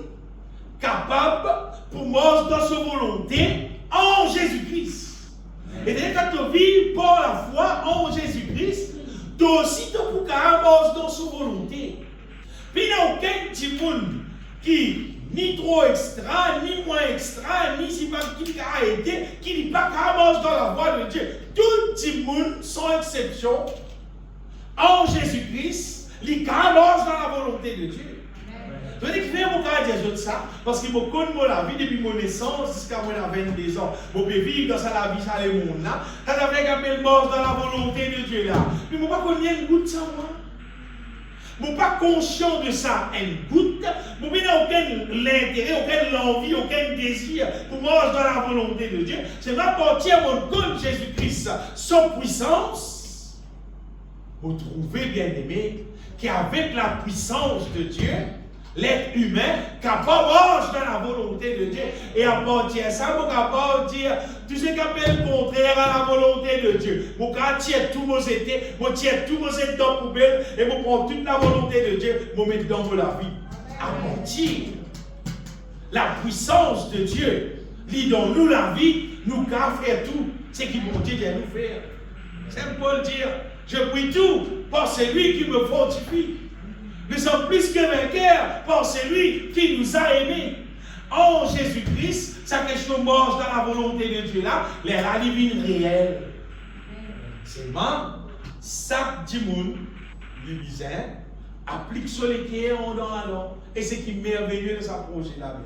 capable pour mourir dans sa volonté en Jésus-Christ. Et dès que tu vis par la foi en Jésus-Christ, tu aussi pour mourir dans sa volonté. Puis il n'y a aucun petit monde qui ni trop extra, ni moins extra, ni si pas qui a été, qui n'est pas capable dans la voie de Dieu. Tout le monde, sans exception, en Jésus-Christ, il capable dans la volonté de Dieu. Je veux dire qu'il fait mon cas dire ça, parce que je connais la vie depuis mon naissance jusqu'à moi 22 ans. Je peux vivre dans la vie, ça le monde là. Ça fait qu'appelle mort dans la volonté de Dieu là. Mais je ne peux pas connaître un goût de ça, moi. Je ne suis pas conscient de ça une goutte. Je n'ai aucun intérêt, aucune envie, aucun désir pour manger dans la volonté de Dieu. C'est à partir de mon compte Jésus-Christ, sans puissance, vous trouvez, bien aimé, qu'avec la puissance de Dieu, l'être humain capable de manger dans la volonté de Dieu. Et à partir de ça, vous capable de dire tout ce qui appelle contraire à la volonté de Dieu. Vous tirez tous vos étés, vous tirez tous vos étés dans la poubelle et vous prenez toute la volonté de Dieu, vous mettez dans la vie. À partir la puissance de Dieu, lit dans nous la vie, nous pouvons faire tout ce qui bon Dieu vient nous faire. C'est Paul dire, je prie tout par celui qui me fortifie. Nous sommes plus que vainqueurs par celui qui nous a aimés. En Jésus-Christ, ça que je mange dans la volonté de Dieu là, la divine réelle. Seulement, chaque dimoun, le bizarre, applique sur les cœurs dans la langue. Et c'est qui est merveilleux de sa projet là.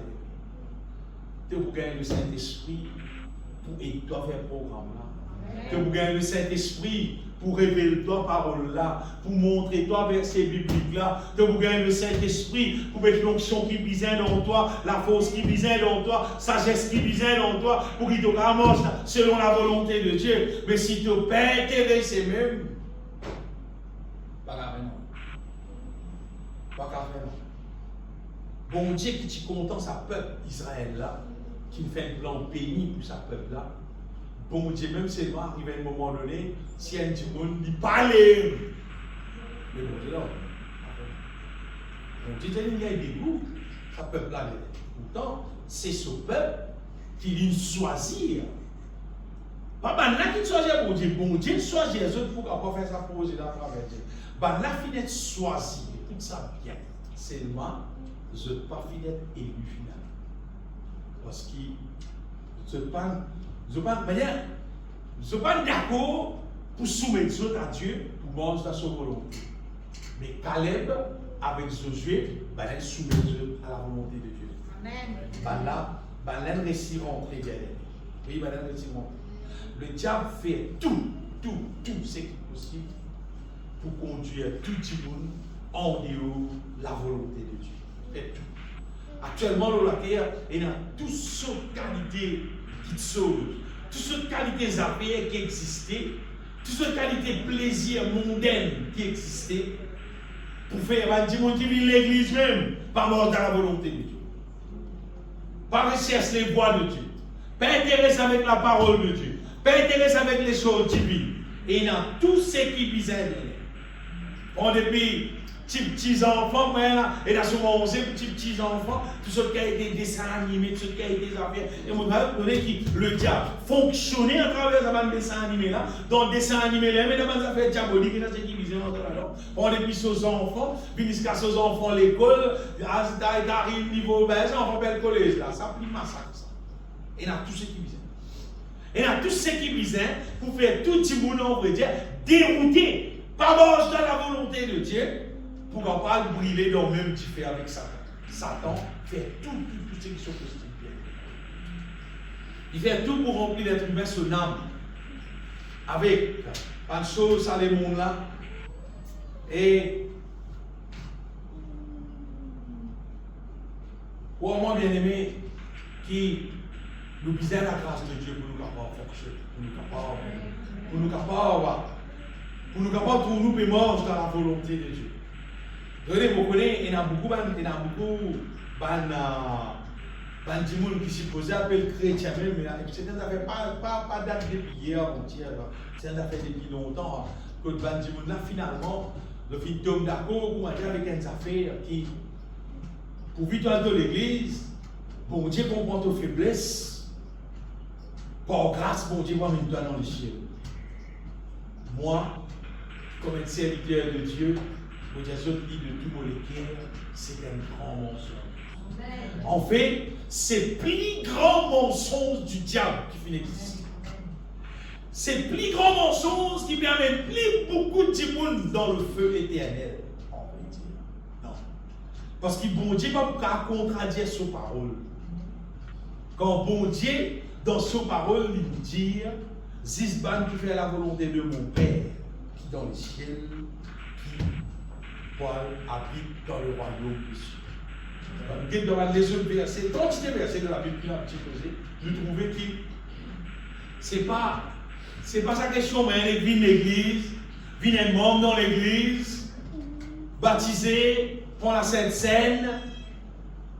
Tu peux gagner le Saint-Esprit pour aider toi faire le programme là. Tu peux gagner le Saint-Esprit pour révéler toi parole là, pour montrer toi verset biblique là, de vous gagner le Saint-Esprit, pour mettre l'onction qui bisait dans toi, la force qui bisait dans toi, sagesse qui bisait dans toi, pour qu'il te ramasse selon la volonté de Dieu. Mais si tu peux intéresser même, pas qu'à faire non. Pas qu'à faire non. Bon Dieu qui t'y content sa peuple Israël là, qui fait un plan béni pour sa peuple là. Bon Dieu, même si il va arriver à un moment donné, si un petit monde dit parler, mais bon Dieu, non. Bon Dieu, il y a des goûts, ça peuple là. Pourtant, c'est ce peuple qui vient choisir. Pas là qui choisit pour Dieu, bon Dieu choisit les autres pour pouvoir faire sa projet à travers Dieu. Bah là, il est choisi, tout ça bien. Seulement, je ne pas élu final. Parce que je ne suis pas d'accord pour soumettre les à Dieu pour manger dans sa volonté. Mais Caleb, avec Josué, il soumet à la volonté de Dieu. Amen. Il réussit à rentrer bien. Oui, il réussit à rentrer. Le diable fait tout ce qui est possible pour conduire tout le monde en dehors de la volonté de Dieu. Il fait tout. Actuellement, dans la terre, il y a toutes sortes de qualités qui choses, toutes sortes de qualités affaires qui existaient, toutes sortes de qualités plaisir mondaines qui existaient, pour faire un dimanche qui vit l'église même, pas mort dans la volonté de Dieu. Pas rechercher les voies de Dieu, pas intéressé avec la parole de Dieu, pas intéressé avec les choses divines. Et il y a tout ce qui bizarre. On depuis petits enfants, et là souvent on sait petits enfants, tout ce qui a été dessins animés, tout ce qui a été affaires. Et on va donner qui le diable fonctionnait à travers ce dessin animé là, dans le dessin animé là, mais dans les affaires diaboliques, il y a ce qui visent dans la on est plus aux enfants, finissent qu'à aux enfants l'école, d'arriver niveau ben ça on fait le collège là, ça plus massacre ça. Et il y a tout ce qui visent. Et il y a tout ce qui visent pour faire tout le monde on veut dire dérouter, pas manger dans la volonté de Dieu. Pour ne pas brûler dans le même petit fait avec Satan. Satan fait tout ce qui sont possibles. Il fait tout pour remplir l'être humain son âme. Avec pas de choses à les mondes là. Et pour moi, bien aimé, qui nous bisait la grâce de Dieu pour nous capables de fonctionner, pour nous capables de nous pémorge dans la volonté de Dieu. Vous connaissez, il y a beaucoup de gens qui supposent appeler chrétiens même, mais c'est un affaire pas date depuis hier, avant-hier, c'est un affaire depuis longtemps. Que les gens là finalement, le film tombe d'accord pour aller avec une affaire qui, pour vite de l'église, bon Dieu comprend tes faiblesses, par grâce, bon Dieu, moi, je dois dans le ciel. Moi, comme un serviteur de Dieu, pour dire ce qui de tout molécule, c'est un grand mensonge. En fait, c'est le plus grand mensonge du diable qui finit d'exister. C'est le plus grand mensonge qui permet plus beaucoup de monde dans le feu éternel. On va dire. Non. Parce que bon Dieu va pas contradire sa parole. Quand bon Dieu, dans sa parole, il nous dit Zizban qui fait la volonté de mon Père, qui est dans le ciel, Paul habite dans le royaume des cieux. Quand nous dans les autres versets, quantité de versets de la Bible qui a posé, nous trouvons que c'est pas sa question, mais il vient l'église, vient un membre dans l'église, baptisé, prend la Sainte Seine,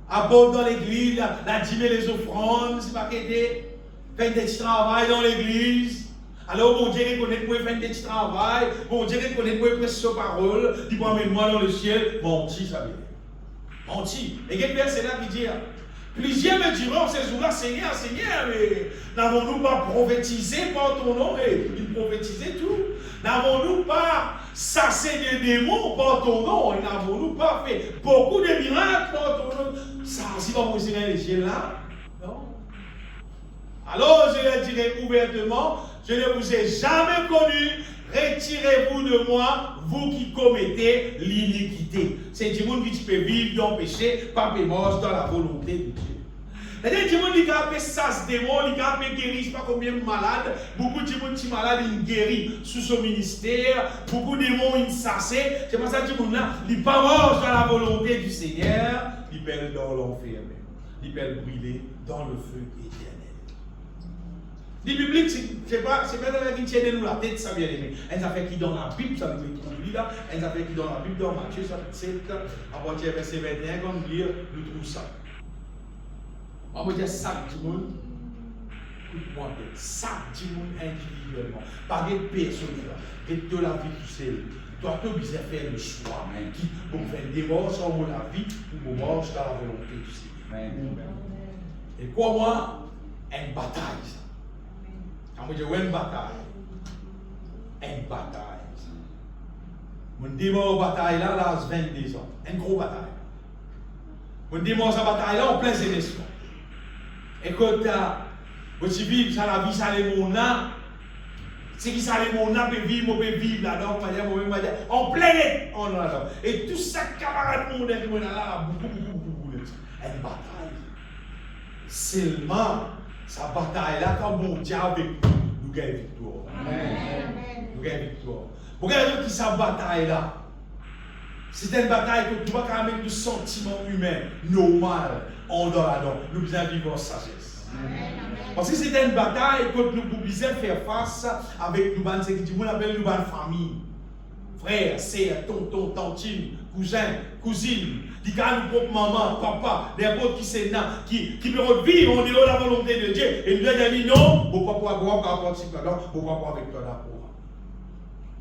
apporte dans l'église, la dîme et les offrandes, c'est pas qu'aider, fait des petits travail dans l'église. Alors, bon Dieu reconnaît pour faire des petits travail, bon Dieu reconnaît pour prêcher sa parole, il peut amener moi dans le ciel, menti, ça veut dire. Menti. Et quel verset là qui dit, plusieurs me diront ces jours-là, Seigneur, Seigneur, mais n'avons-nous pas prophétisé par ton nom? Et il prophétisait tout. N'avons-nous pas chassé des démons par ton nom? Et n'avons-nous pas fait beaucoup de miracles par ton nom? Ça, si on vous enseigne les cieux là, non. Alors je leur dirai ouvertement, je ne vous ai jamais connu, retirez-vous de moi, vous qui commettez l'iniquité. C'est du monde qui peut vivre dans le péché, pas mort dans la volonté de Dieu. C'est-à-dire du monde qui a fait ça, ce démon, qui a fait guérir, je ne sais pas combien de malades, beaucoup de monde qui malades, ils guérit sous son ministère, beaucoup de démons, ils sassent. C'est pour ça que du monde là, il pas mort dans la volonté du Seigneur, il peut dans l'enfer, il peut brûler dans le feu éternel. Les bibliques, c'est pas dans qui tiennent nous la tête, ça bien aimé. Elles ont fait qui dans la Bible, ça nous trouve là. Elles ont fait qui dans la Bible, dans Matthieu, chapitre 7, à partir du verset 21, comme lire, nous trouvons ça. On va dire ça, tout le monde. Écoute-moi bien, ça, tout le monde individuellement. Pas des personnes là, de la vie tout seul. Toi, tu as faire le choix, qui pour faire des morts sur la vie, ou pour mort dans la volonté du Seigneur. Et quoi, moi, une bataille, ça. On dit une bataille. Une bataille. Mon démon bataille là, là, 22 ans. Une grosse bataille. Mon démon sa bataille là, en plein sélection. Écoute, vous vivez ça la vie, ça les mon âme. C'est qui ça les mon âme peut vivre, on peut vivre là-dedans, en plein net, on là dedans. Et tout ça, camarade mon qui là, beaucoup. Une bataille. Seulement, sa bataille là, quand bon Dieu avec nous gagnons victoire. Amen. Nous gagnons victoire. Pour quelqu'un qui sa bataille là, c'est une bataille que tu vas quand même du sentiment humain normal en dedans. Nous besoin vivre en sagesse. Amen. Parce que c'est une bataille que nous pouvons faire face avec nous, c'est qui nous appelle nous famille. Frère, sœur, tonton, tantine, cousin, cousine, qui gagne propre maman, papa, n'importe qui c'est là, qui peut vivre en dehors de la volonté de Dieu. Et nous avons dit non, pourquoi pas boire, participer là, pourquoi pas avec toi là pour.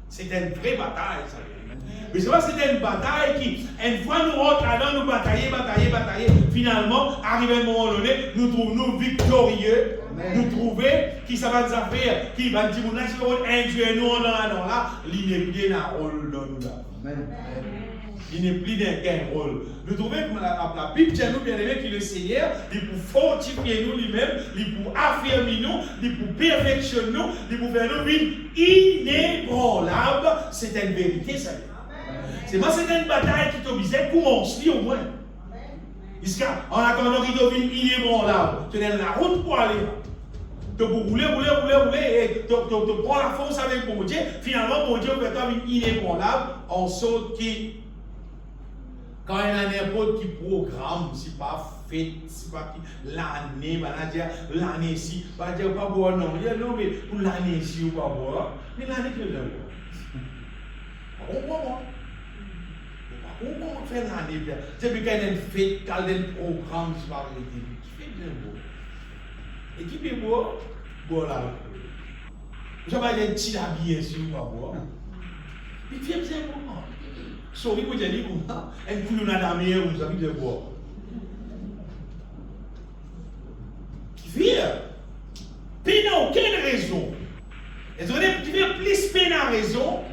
C'est une vraie bataille, ça. Mais c'est pas c'est une bataille qui, une fois nous rentrons là-dedans, nous batailler, finalement, arrivé à un moment donné, nous trouvons victorieux. Amen. Nous trouvons qui ça va nous faire, qui va nous dire, nous avons un Dieu, nous on là, il n'est plus d'un rôle dans nous là. Amen. Il n'est plus d'un rôle. Nous trouvons que la Bible tient nous bien aimé que le Seigneur, il pour fortifier nous lui-même, il pour affirmer nous, il pour perfectionner nous, il pour faire nous vivre inébranlable. C'est une vérité, ça. C'est moi, c'est une bataille qui t'oblige commence au moins. En attendant qu'il devienne inébranlable, tu es dans la route pour aller. Tu peux rouler, et tu prends la force avec mon Dieu. Finalement, mon Dieu peut être inébranlable en sorte qui, quand il y a n'importe qui programme, c'est pas fait, c'est pas l'année, l'année ici, pas dire pas boire, non, mais pour l'année ici, ou pas boire, mais l'année que je bois. Comprends-moi. Comment faire l'année bien? C'est qu'il y a une fête, qu'il y a un programme, c'est pas arrêté. Qui fait bien beau? Et qui fait beau? Boire là. Vous avez un petit habillé sur vous, pas boire. Il fait bien beau. Sorry pour dire comment. Un coup de navire, vous avez bien boire. Qui fait? Peine n'a aucune raison. Et vous avez plus peine à raison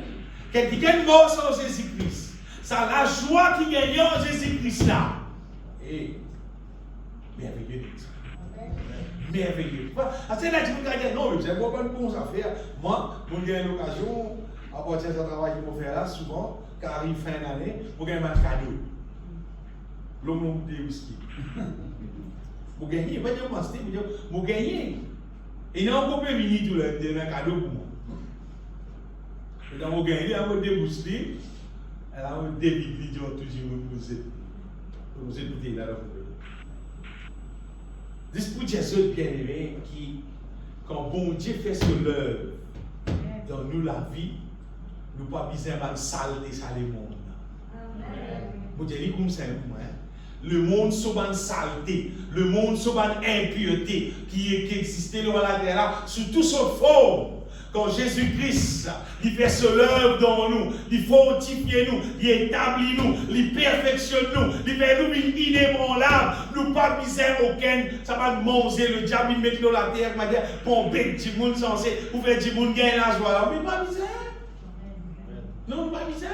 quelqu'un qui est mort sans Jésus-Christ. C'est la joie qui gagne en Jésus-Christ là. Et merveilleux. Merveilleux. C'est là que tu me dis, non, je n'ai pas de bonnes affaires. Moi, j'ai l'occasion, à partir de ce travail que je fais là, souvent, quand arrive fin d'année, je gagne un cadeau. L'homme de whisky. Je gagne, je ne vais pas dire je gagne. Et non, on peut venir tout le cadeau pour moi. Et donc, je gagne, je vais te whisky. Alors, David dit toujours vous écoutez là. Dis pour Jésus bien-aimé qui, quand bon Dieu fait son œuvre dans nous la vie, nous pas besoin de saleté ça le monde. Vous dites comme ça, le monde sous une saleté, le monde sous une impureté qui existait dans la terre, sous toute sa forme. Quand Jésus-Christ, il fait son œuvre dans nous, il fortifie nous, il établit nous, il perfectionne nous, il fait nous inébranlables, nous pas besoin aucun, ça va manger le diable, il met dans la terre, pour bec du monde censé, pour faire du monde gagner la joie, mais pas besoin. Non, pas besoin.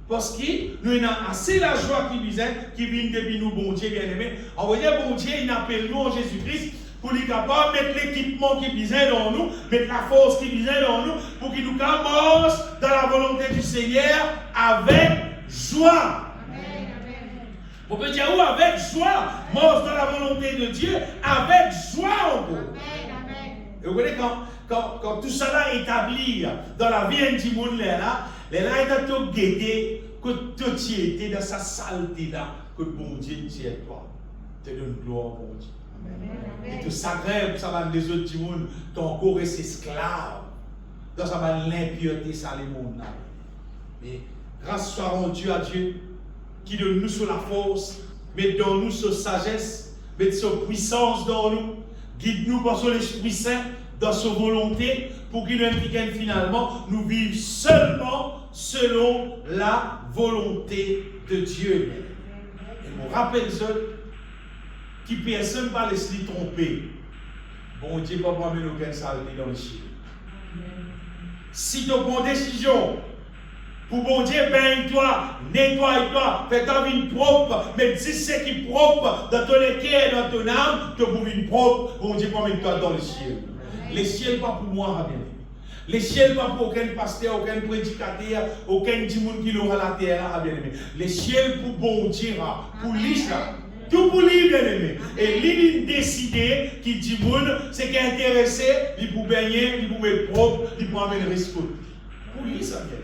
Parce que nous avons assez la joie qui vient depuis nous, bon Dieu bien-aimé. Envoyez bon Dieu, il appelle nous en Jésus-Christ pour lui capable mettre l'équipement qui vient dans nous, mettre la force qui vient dans nous, pour qu'il nous commence dans la volonté du Seigneur avec joie. On peut dire où avec joie, marche dans la volonté de Dieu avec joie encore. Et vous voyez quand tout cela est établi dans la vie du monde là, les là est tout guetté que tout était dans sa saleté là, que bon Dieu tient toi. Te donne gloire bon Dieu. Et tout s'aggrève, ça va les autres du monde, ton corps est esclave. Dans ça va l'impureté, ça les mondes là. Mais grâce soit rendue à Dieu, qui donne nous sur la force, met dans nous sur sagesse, met sur puissance dans nous, guide nous par son Esprit Saint, dans sa volonté, pour qu'il nous implique finalement, nous vivons seulement selon la volonté de Dieu. Et je me rappelle ça, qui personne ne va laisser tromper. Bon Dieu ne va pas mettre aucune saleté dans le ciel. Si tu prends une décision, pour bon Dieu, baigne-toi, nettoie-toi, fais ta vie propre, mais dis ce qui est propre dans ton cœur et dans ton âme, que pour vie propre, bon Dieu va mettre toi dans le ciel. Les ciels pas pour moi, bien. Les ciels pas pour aucun pasteur, aucun prédicateur, aucun monde qui l'aura la terre, bien aimé. Les ciels pour bon Dieu, pour lui ça. Tout pour lui, bien aimé. Et lui, décidé, qui dit monde, c'est qui est intéressé, il pour baigner, il pour mettre propre, il pour amener le risque. Pour lui, ça bien.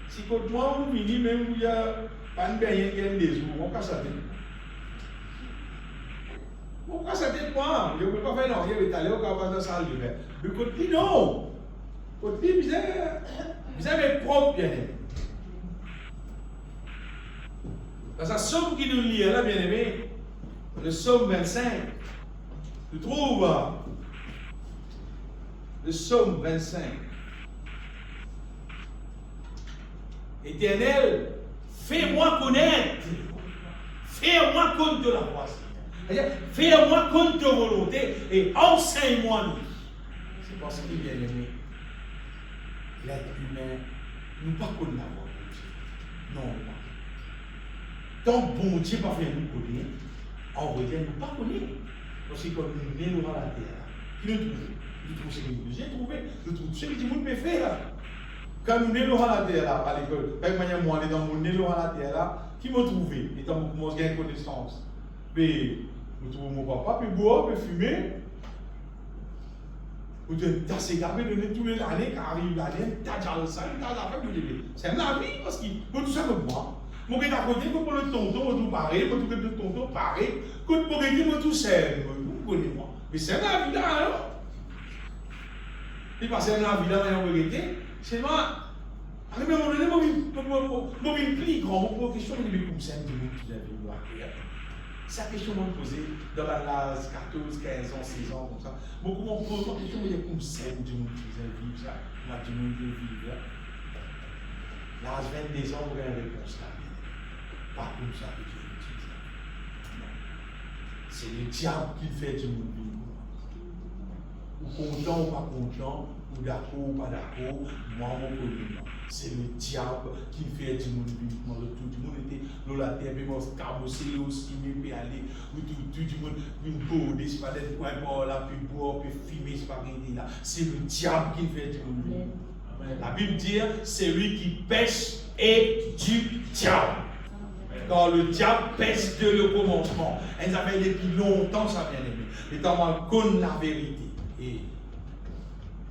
Si contre moi, on finit, même il y a pas de baigner, il y a des jours, on casse la tête. On casse la tête, moi. Je ne peux pas faire non, il est allé au cabane de salle de bain. Mais contre lui, non. Contre lui, vous avez propre, bien aimé. Dans sa somme qui nous lie là, bien aimé, le psaume 25, tu trouves le psaume 25. Éternel, fais-moi connaître, fais-moi compte de la voix. Fais-moi compte de ta volonté et enseigne-moi. C'est parce qu'il est bien aimé. L'être humain, nous ne pas connaître la voix de Dieu. Non, pas. Tant bon Dieu pas fait nous connaître, en vrai, nous pas connaître. Parce que comme nous venons dans la terre, qui nous trouve? Nous trouvons ce que nous avons trouvé, nous trouvons ce que tout le monde peut faire. Quand nous venons dans la terre, à l'école, quand moi je suis dans la terre, qui m'a trouvé? Et tant que moi j'ai une connaissance. Mais nous trouvons mon papa, puis boire, puis fumer. Vous devez tasser, garder, donner tous les années, qui arrivent l'année, t'as déjà le sang, t'as la femme, c'est la vie, parce que vous tout ça comme moi. Mon gars à côté, pour le tonton, tout pareil, pour tout le tonton, pareil. Quand mon gars dit, moi tout seul, vous connaissez moi. Mais c'est la vie là, alors. Et parce que c'est la vie là, en vérité, c'est moi. À un moment donné, moi, je plus grand, pour question de comme ça, de monde qui a vu. C'est la question que je me posais dans l'âge 14, 15 ans, 16 ans, comme ça. Beaucoup m'ont posé la question, mais comme ça, du monde qui a vu ça, moi, du monde qui a vu. L'âge 22 ans, vous avez une réponse là. Pas comme ça que Dieu utilise. Non. C'est le diable qui fait du monde vivre. Ou content ou pas content, ou d'accord ou pas d'accord, moi, mon problème. C'est le diable qui fait du monde vivre. Tout le monde était dans la terre, mais moi, cabossé aussi, mais aller, ou tout le monde, une borde, c'est pas d'être point par là, puis boire, puis fumer, c'est pas rien là. C'est le diable qui fait du monde vivre. La Bible dit, c'est lui qui pêche et du diable. Car le diable pèse de le commencement. Elles avaient depuis longtemps ça bien aimé. Et dans ma connaît la vérité. Et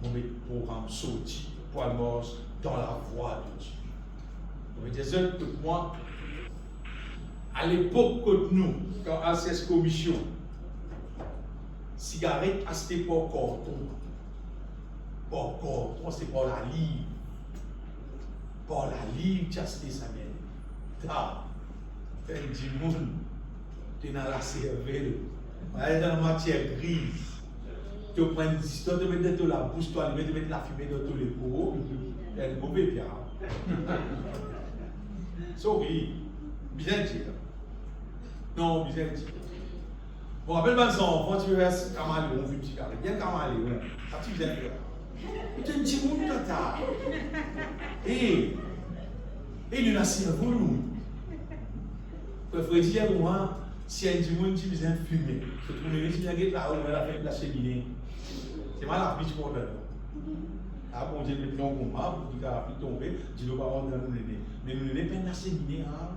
mon programme sorti pour mort dans la voie de Dieu. On va dire ça que moi, à l'époque de nous, quand à cette commission, cigarette, c'était pas carton. Pas carton, c'était pas la livre. Pas la livre, c'était ça même. Ah, un dimoun, tu es dans la cervelle, dans la matière grise. Tu prends une histoire, tu mets dans la bouche, tu mets la fumée dans tous les pots, c'est un mauvais bien. Sorry, bien dire. Non, bien dire. Bon, rappelle mes enfants, tu veux faire Kamalé, on fait un petit carré. Bien Kamalé, ouais. Ça tu viens faire. Tu es un petit monde tata. Et il a un cerveau, nous. Il faut dire, moi, si un petit monde qui vient fumer, je trouve que si il y a là où elle a fait la cheminée, c'est mal à pitch pour elle. Ah, bon Dieu, maintenant, on va, pour qu'il a tomber, dis-le pas dans nous l'aider. Mais nous l'aider, peine la cheminée, hein.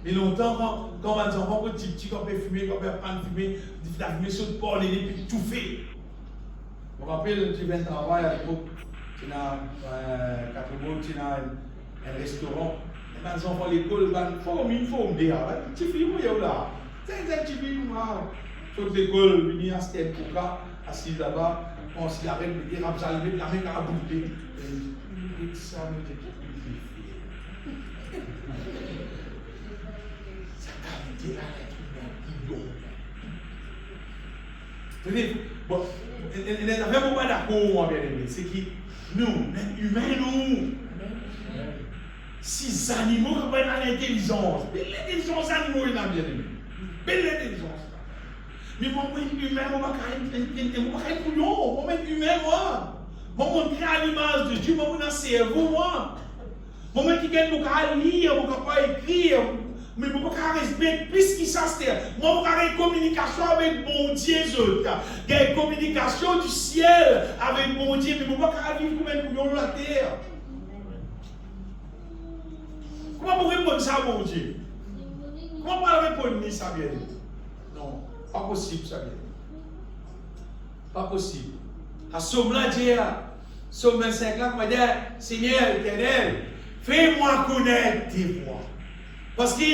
Mais longtemps, quand on enfants, quand petit, quand on peut fumer, quand on peut prendre fumer, la fumée saute pas, les puis tout fait. Je me rappelle, tu viens de travailler à l'époque, tu as 4 mois, tu as un restaurant. Et les enfants à l'école, il faut me dire, tu fais où là? C'est un petit peu moi. Toute l'école, venir à Stène Pouka, assis là-bas, on s'y arrête, mais il y a la main à bouger. Et ça me dit bon, il n'est vraiment pas d'accord, bien aimé. C'est que nous, les humains, nous, si animaux qui ont l'intelligence, l'intelligence animaux, il a bien aimé. Belle intelligence. Mais moi, humain, moi, je ne suis pas couillon. Moi, humain, moi. Moi, je suis à l'image de Dieu, moi, je suis un cerveau, moi. Moi, je suis à lire, je ne peux pas écrire. Mais je ne peux pas respecter plus qu'il ça. Moi, je suis en communication avec mon Dieu. Il y a une communication du ciel avec mon Dieu. Mais je ne peux pas vivre comme un couillon de la terre. Comment vous répondre ça, mon Dieu? Comment vous répondre ça, bien? Non, pas possible, ça, bien. Pas possible. À Somme là, Dieu, Somme 25 là, on va dire, Seigneur éternel, fais-moi connaître tes voies. Parce que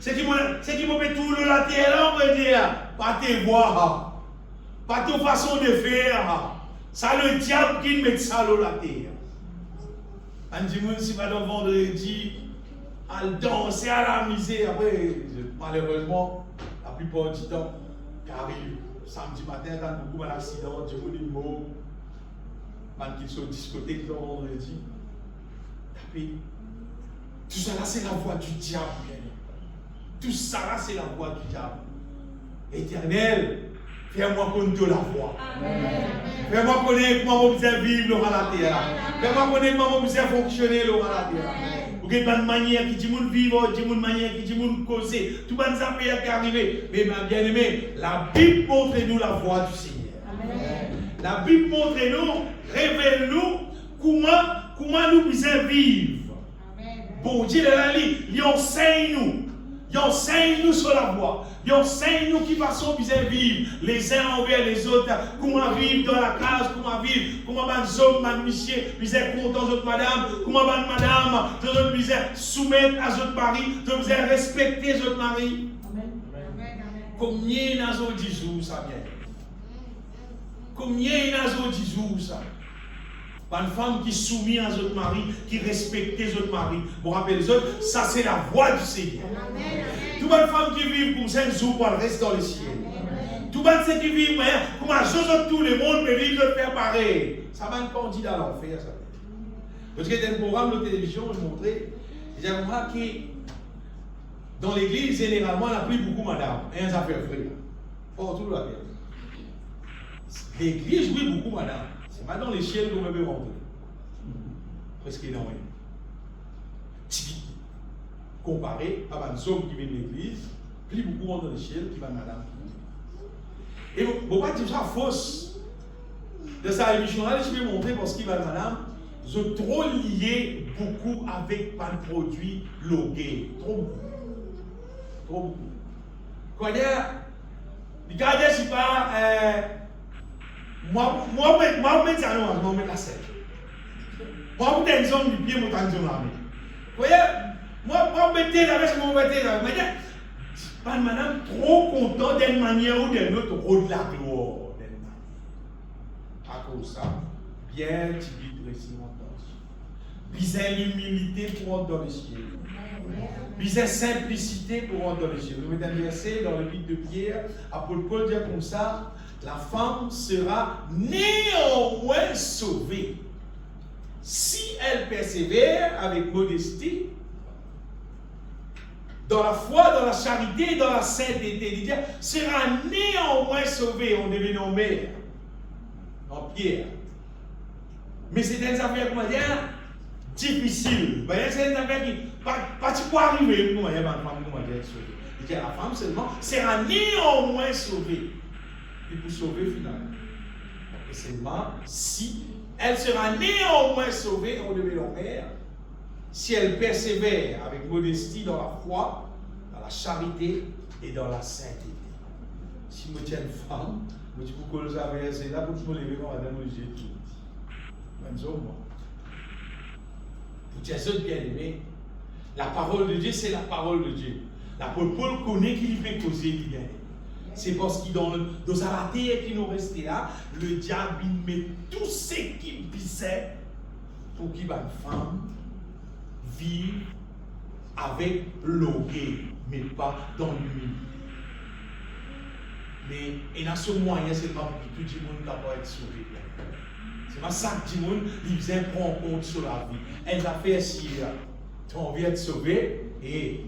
ce qui me met tout le la terre là, on va dire, pas tes voies, pas tes façons de faire. C'est le diable qui met ça dans la terre. On dit, si pas dans vendredi, à danser à la misère, après, malheureusement, la plupart du temps, qui arrive samedi matin, quand beaucoup d'accidents, du coup, des mots, qui sont discothèques dans vendredi, tapé. Tout ça là, c'est la voix du diable. Tout ça là, c'est la voix du diable. Éternel, fais-moi connaître la voix. Fais-moi connaître comment vous allez vivre à la terre. Fais-moi connaître comment vous allez fonctionner à la terre. Vous avez une manière qui dit moun vivre, une manière qui dit moun causer. Tout le monde affaire qui arrive. Mais bien aimé, la Bible montre-nous la voix du Seigneur. Amen. La Bible montre-nous, révèle-nous comment nous pouvons vivre. Bon Dieu, il enseigne nous. Il enseigne nous sur la voie. Il enseigne nous qui façon nous vivre les uns envers les autres. Comment vivre dans la case, comment vivre, comment les hommes, les messieurs, nous sommes contents de madame, comment les madame, nous sommes soumettre à notre mari, nous sommes respecter notre mari. Combien il y a de jours ça vient? Combien il y a de jours ça? Une femme qui soumet à son mari, qui respecte son mari. Vous rappelez les autres, ça c'est la voix du Seigneur. Toute une femme qui vit comme ça, jour pour le reste dans le ciel. Tout le monde qui vit comme un jour tout le monde, mais vivre de faire pareil. Ça va un candidat à l'enfer, ça. Parce qu'il y a un programme de télévision, je montrais, j'ai remarqué dans l'église, généralement, on n'a plus beaucoup madame. Et un affaire frère. Pour tout la terre. L'église, oui, beaucoup madame. C'est maintenant les chiens qu'on peut rentrer. Presque énormément. Typique. Comparé à un homme qui vient de l'église, plus beaucoup rentrent dans les chiens qui va madame. Et bon, pas dire ça fausse. Dans sa émission-là, je vais montrer parce qu'il va madame, je trop lié beaucoup avec un produit logué. Trop beaucoup. Trop beaucoup. Quand il y a, regardez, je ne sais pas, moi, je mets ça, je mets la selle. Moi, je mets un homme du pied, je mets un homme. Vous voyez, moi, je mettais la veste, je mettais la veste. Pas madame trop content d'une manière ou d'une autre, de la gloire. À cause de ça, bien timide, précis, bizarre l'humilité pour entrer dans le ciel. Bizarre simplicité pour entrer dans le ciel. Nous mettons un verset dans le livre de Pierre, apôtre Paul dit comme ça, la femme sera néanmoins sauvée si elle persévère avec modestie dans la foi, dans la charité, dans la sainteté. Il sera néanmoins sauvée. On devait nommer en Pierre. Mais c'est des affaires, comment dire, difficiles. C'est des affaires qui pas pour arriver. Comment dire, ma femme, comment dire, sauvée. Il dit la femme seulement sera néanmoins sauvée. Et pour sauver finalement. Et seulement si elle sera néanmoins sauvée, on devait nommer. Si elle persévère avec modestie dans la foi, dans la charité et dans la sainteté. Si je tiens une femme, je dis pour que vous avez c'est là pour me lever comme madame Olivier tout. Bonjour moi. Pour tiens ceux bien aimés, la parole de Dieu, c'est la parole de Dieu. L'apôtre Paul connaît qu'il peut causer du bien. C'est parce qu'il dans la terre qui nous restait là, le diable il met tout ce qu'il pissait pour qu'il y ait une femme vivre avec l'orgueil, mais pas dans l'humilité. Mais il y a ce moyen, c'est pas pour tout le monde qui peut être sauvé. C'est pas ça que tout le monde vient prendre compte sur la vie. Elle a fait si tu as envie d'être sauvé, et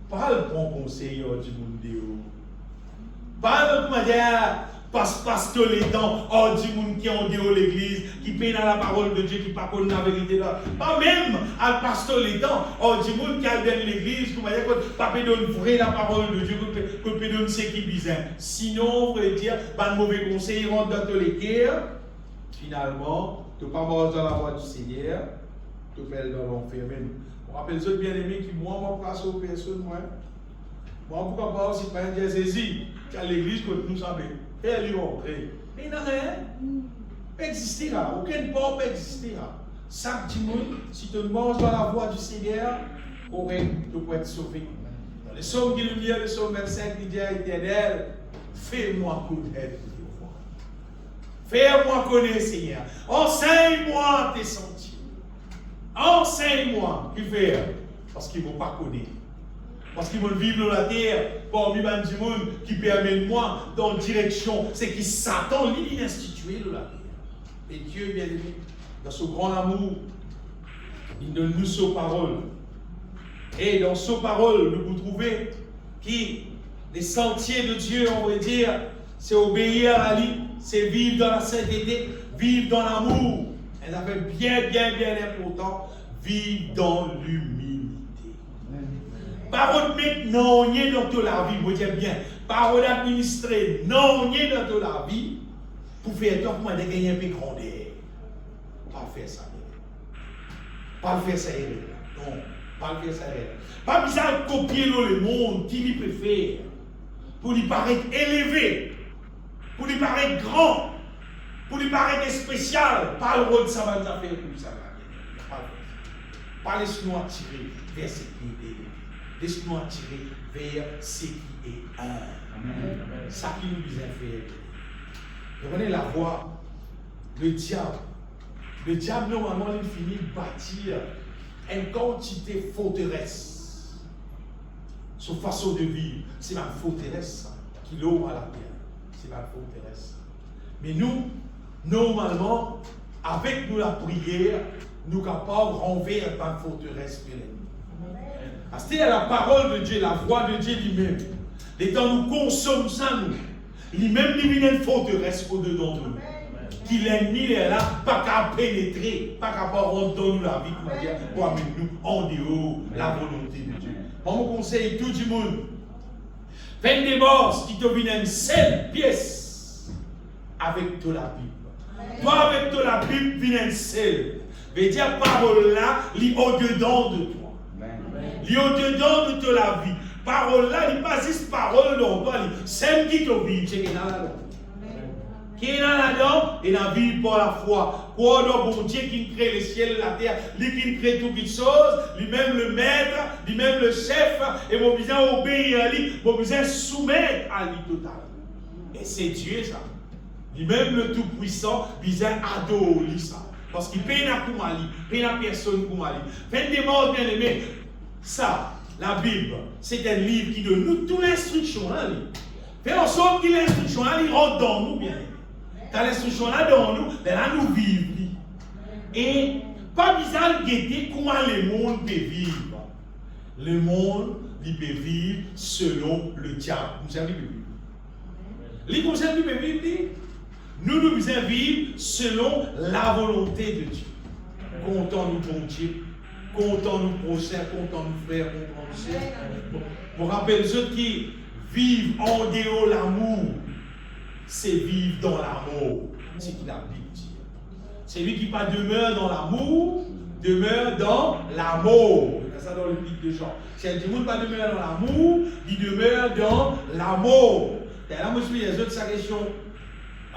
pas le bon conseil du monde. Pas le comment dire. Parce que les dents, du monde qui ont dehors l'église, qui paye dans la parole de Dieu, qui ne connaît pas la vérité là. Pas même à pasteur les dents, du monde qui a dans l'église, qui pas peut donner vrai la parole de Dieu, que peut donner ce qui est bizarre. Sinon, on veut dire, pas de mauvais conseil, ils rentrent dans tous les cœurs. Finalement, tu ne pas marcher dans la voie du Seigneur, tu peux dans l'enfer. On rappelle ceux bien-aimés qui, moi, place aux personnes, moi, pourquoi pas aussi pas un saisi, qu'à l'église, que nous savons. Elle lui entrer. Mais il n'y a rien. Pas existera. Aucune porte existera. Chaque dimanche, si tu manges dans la voie du Seigneur, tu peux être sauvé. Dans les psaumes qui nous disent, le psaume 25, il dit à l'Éternel, fais-moi connaître tes voies. Fais-moi connaître, Seigneur. Enseigne-moi tes sentiers. Enseigne-moi. Qui fait? Parce qu'ils ne vont pas connaître. Parce qu'ils veulent vivre dans la terre, parmi les du monde qui permet moi dans la direction, c'est qui Satan l'ininstitué de la terre. Et Dieu, bien aimé, dans son grand amour, il donne nous sa parole. Et dans sa parole, nous trouvons qui les sentiers de Dieu, on va dire, c'est obéir à lui, c'est vivre dans la sainteté, vivre dans l'amour. Et ça fait bien important, vivre dans l'humilité. Parole maintenant, on est dans toute la vie, vous dites bien. Parole administrée, non, on est dans toute la vie, pour faire tant que de gagner un peu grandeur. Pas faire ça. Pas faire ça. Non, pas faire ça. Pas besoin de copier le monde qui lui préfère, pour lui paraître élevé, pour lui paraître grand, pour lui paraître spécial. Pas le rôle de ça va faire comme ça. Pas laisse-nous attirer vers ce qui est élevé. Laisse-nous attirer vers ce qui est un. Ça qui nous vient faire. Vous comprenez la voie, le diable. Le diable, normalement, il finit par bâtir une quantité de forteresse. Son façon de vivre, c'est la forteresse qui l'ouvre à la terre. C'est la forteresse. Mais nous, normalement, avec nous la prière, nous sommes capables de renverser la forteresse de l'ennemi. C'est la parole de Dieu, la voix de Dieu lui-même. Les temps nous consommons ça, nous. Lui-même, il vient une forteresse au-dedans de nous. Qui l'ennemi est là, pas qu'à pénétrer, pas qu'à rentrer dans nous la vie, comment dire, pour amener nous en dehors la volonté de Dieu. Moi, je conseille tout le monde. Faites des bosses qui te viennent une seule pièce avec toute la Bible. Toi, avec toute la Bible, viens une seule. Veut dire, parole là, il est au-dedans de toi. Il est au-dedans de toute la vie. Parole là, il n'est pas juste parole dans toi. C'est qui te vit, c'est là. Qui est dans là-dedans et dans la vie par la foi. Quoi donc bon Dieu qui crée les ciels et la terre, lui qui crée toutes les choses, lui-même le maître, lui-même le chef, et mon besoin obéir à lui, mon besoin soumettre à lui total. Et c'est Dieu ça. Lui-même le Tout-Puissant, besoin adorer ça. Parce qu'il paye n'a pour Mali, paye n'a personne pour Mali. Faites des morts bien aimés. Ça, la Bible, c'est un livre qui donne nous toute l'instruction. Fait en sorte que l'instruction elle rentre dans nous bien aimés. Dans l'instruction là dans nous, là nous vivons. Et pas besoin de guetter comment le monde peut vivre. Le monde, il peut vivre selon le diable. Vous savez, il peut vivre. Les conseils peut vivre, nous devons vivre selon la volonté de Dieu. Comptons nous bon Dieu, comptons nous prochains, comptons nous frères, comptons nous sœurs. Je me rappelle ceux qui vivent en dehors de l'amour. C'est vivre dans l'amour. C'est ce qu'il a dit. C'est lui qui pas demeure dans l'amour, demeure dans l'amour. C'est ça dans le livre de Jean. Si un monde pas demeure dans l'amour, il demeure dans l'amour. Et là, moi, je suis les autres, sa question.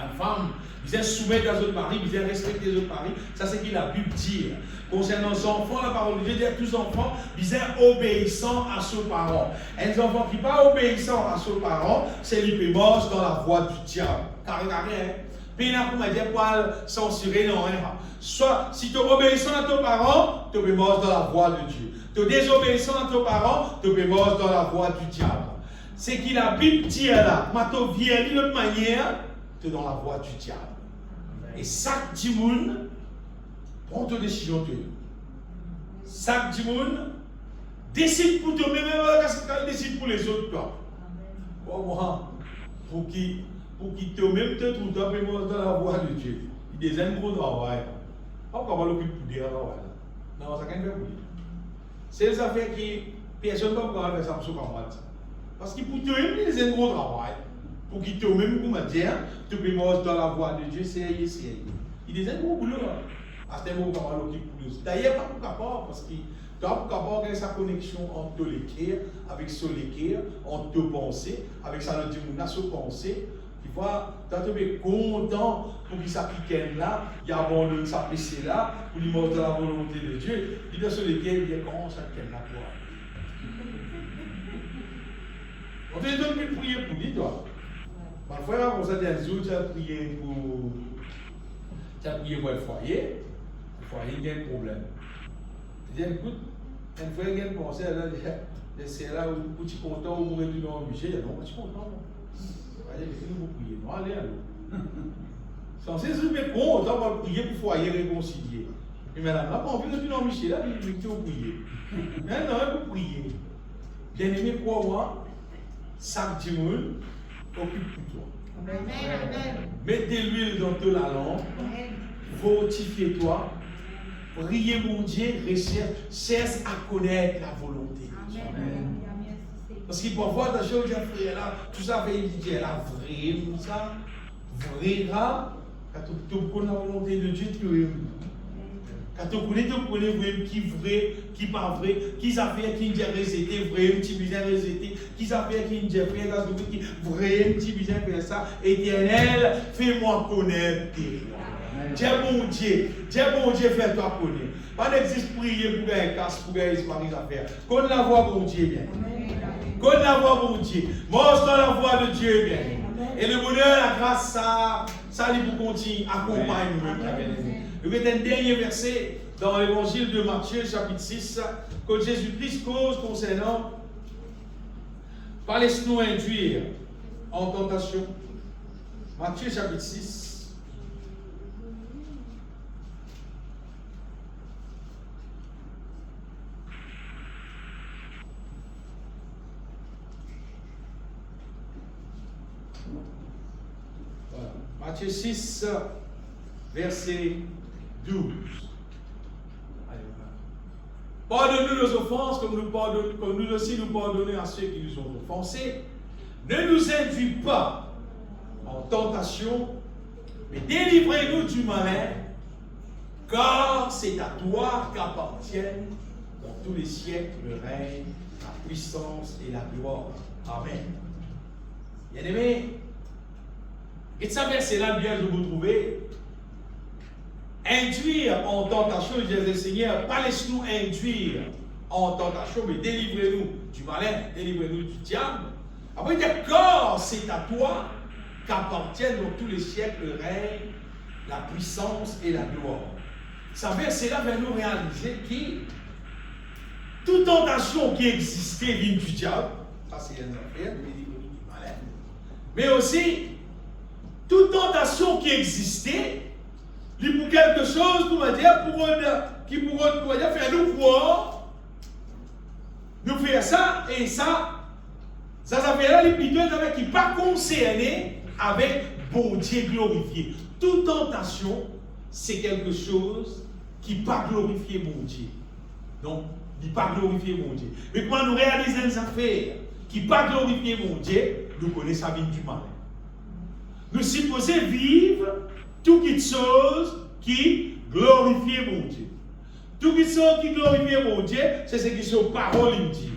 Une femme, ils viennent soumettre à autres maris, ils viennent respecter les autres maris. Ça, c'est ce qu'il a pu dire. Concernant les enfants, la parole de Dieu dit à tous les enfants, ils viennent obéissants à leurs parents. Et les enfants qui ne sont pas obéissants à leurs parents, c'est les qui marchent dans la voie du diable. Car regardez, puis il y a pour me dire quoi censurer, non, soit si tu es obéissant à tes parents, tu peux marcher dans la voie de Dieu. Tu es désobéissant à tes parents, tu peux marcher dans la voie du diable. C'est qu'il a Bible dit là, quand tu viens d'une autre manière, tu es dans la voie du diable. Et chaque dimoun, prends ta décision. Chaque dimoun, décide pour toi-même, même décide pour les autres. Pour qui toi-même te trouve dans la voie de Dieu. Il y a des gros travail. Pourquoi on va l'occuper pour dire travail? Non, ça ne peut pas. C'est des affaires qui personne ne peut pas faire ça pour moi. Parce que pour toi-même, il y a un gros travail. Pour que toi-même, comme dire, tu peux marcher dans la voie de Dieu, c'est. Il y a un gros boulot. À ce moment-là, on va l'occuper pour nous. D'ailleurs, pas pour capable, parce que tu as pour capable sa connexion entre l'équerre, avec son équerre, entre deux pensées, avec sa pensée. Tu vois, tu es content pour qu'il s'applique là, il abandonne sa PC là, pour lui montrer la volonté de Dieu. Il est sur lesquels il est comment ça qu'elle n'a pas. On te donne de prier pour lui, toi. Mon frère, on s'est dit un jour, tu as prié pour le foyer. Le foyer, il y a un problème. Tu dis, écoute, un frère, il y a un conseil là, c'est là où tu es content, où vous êtes dans le budget. Non, je suis content. Allez, vous prier. Non, allez, allez. Censé se mettre content pour prier pour foyer réconcilié. Et madame, là, quand on vient de Michel, là, il faut prier. Maintenant, il faut prier. Bien aimé, crois-moi, chaque dimanche, occupe pour toi. Mettez l'huile dans toute la lampe. Fortifiez-toi. Priez mon Dieu, cherche à connaître la volonté de Dieu. Parce qu'il parfois, dans ce frère là, tout ça fait dire la vraie, ça, vrai là, quand tu connais la volonté de Dieu, tu es. Quand tu connais qui est vrai, qui n'est pas vrai, qui s'affaire qui est résété, vrai, qui est résété, qui s'affaire qui est vrai, qui est vrai, qui est faire ça, éternel, fais-moi connaître tes lois. Dieu bon Dieu, fais-toi connaître. Pas d'existe prier pour gagner casse, pour gagner Paris affaire. Connais la voix bon Dieu bien. Connais la voix bon Dieu. Marche dans la voix de Dieu bien. Et le bonheur, la grâce, ça lui pour continuer, accompagne nous. Il y a un dernier verset dans l'évangile de Matthieu, chapitre 6, que Jésus-Christ cause concernant pas laisse-nous induire en tentation. Matthieu, chapitre 6. Voilà. Matthieu 6, verset 12. Pardonne-nous nos offenses comme nous aussi nous pardonnons à ceux qui nous ont offensés. Ne nous induis pas en tentation, mais délivrez-nous du malin, car c'est à toi qu'appartiennent dans tous les siècles le règne, la puissance et la gloire. Amen. Bien-aimés, Et ça verset-là, bien, je vous trouvez. Induire en tentation, je disais, Seigneur, pas laisse-nous induire en tentation, mais délivrez-nous du malin, délivrez-nous du diable. Après, d'accord, c'est à toi qu'appartiennent dans tous les siècles le règne, la puissance et la gloire. Ça verset-là va nous réaliser que toute tentation qui existait vient du diable, ça c'est une affaire, délivrez-nous du malin. Mais aussi, toute tentation qui existait, il pour quelque chose, pour dire, qui pourrait faire nous croire, nous faire ça, et ça fait là, les plutôt qui n'est pas concerné avec bon Dieu glorifié. Toute tentation, c'est quelque chose qui n'est pas glorifié mon Dieu. Donc, il n'est pas glorifié mon Dieu. Mais quand nous réalisons une affaire qui n'est pas glorifié mon Dieu, nous connaissons la vie du mal. Nous supposons vivre toute chose qui glorifie mon Dieu. Toute chose qui glorifie mon Dieu, c'est ce qui sont paroles de Dieu.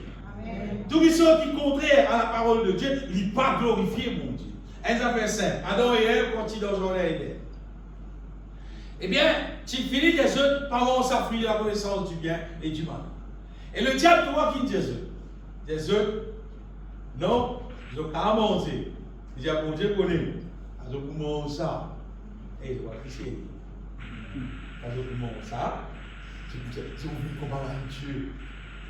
Toute chose qui est contraire à la parole de Dieu, il n'est pas glorifié mon Dieu. Un affaire simple. Adam et Ève, quand ils dans le jardin d'Éden. Eh bien, tu finis des œufs, pendant ça fuit la connaissance du bien et du mal. Et le diable, tu vois, qui dit des œufs. Des œufs, non, ils ont qu'à manger. Il dit à mon Dieu, connais-nous. Quand on commence ça, et je vois pisser. Quand on commence ça, c'est on vit comme un Dieu.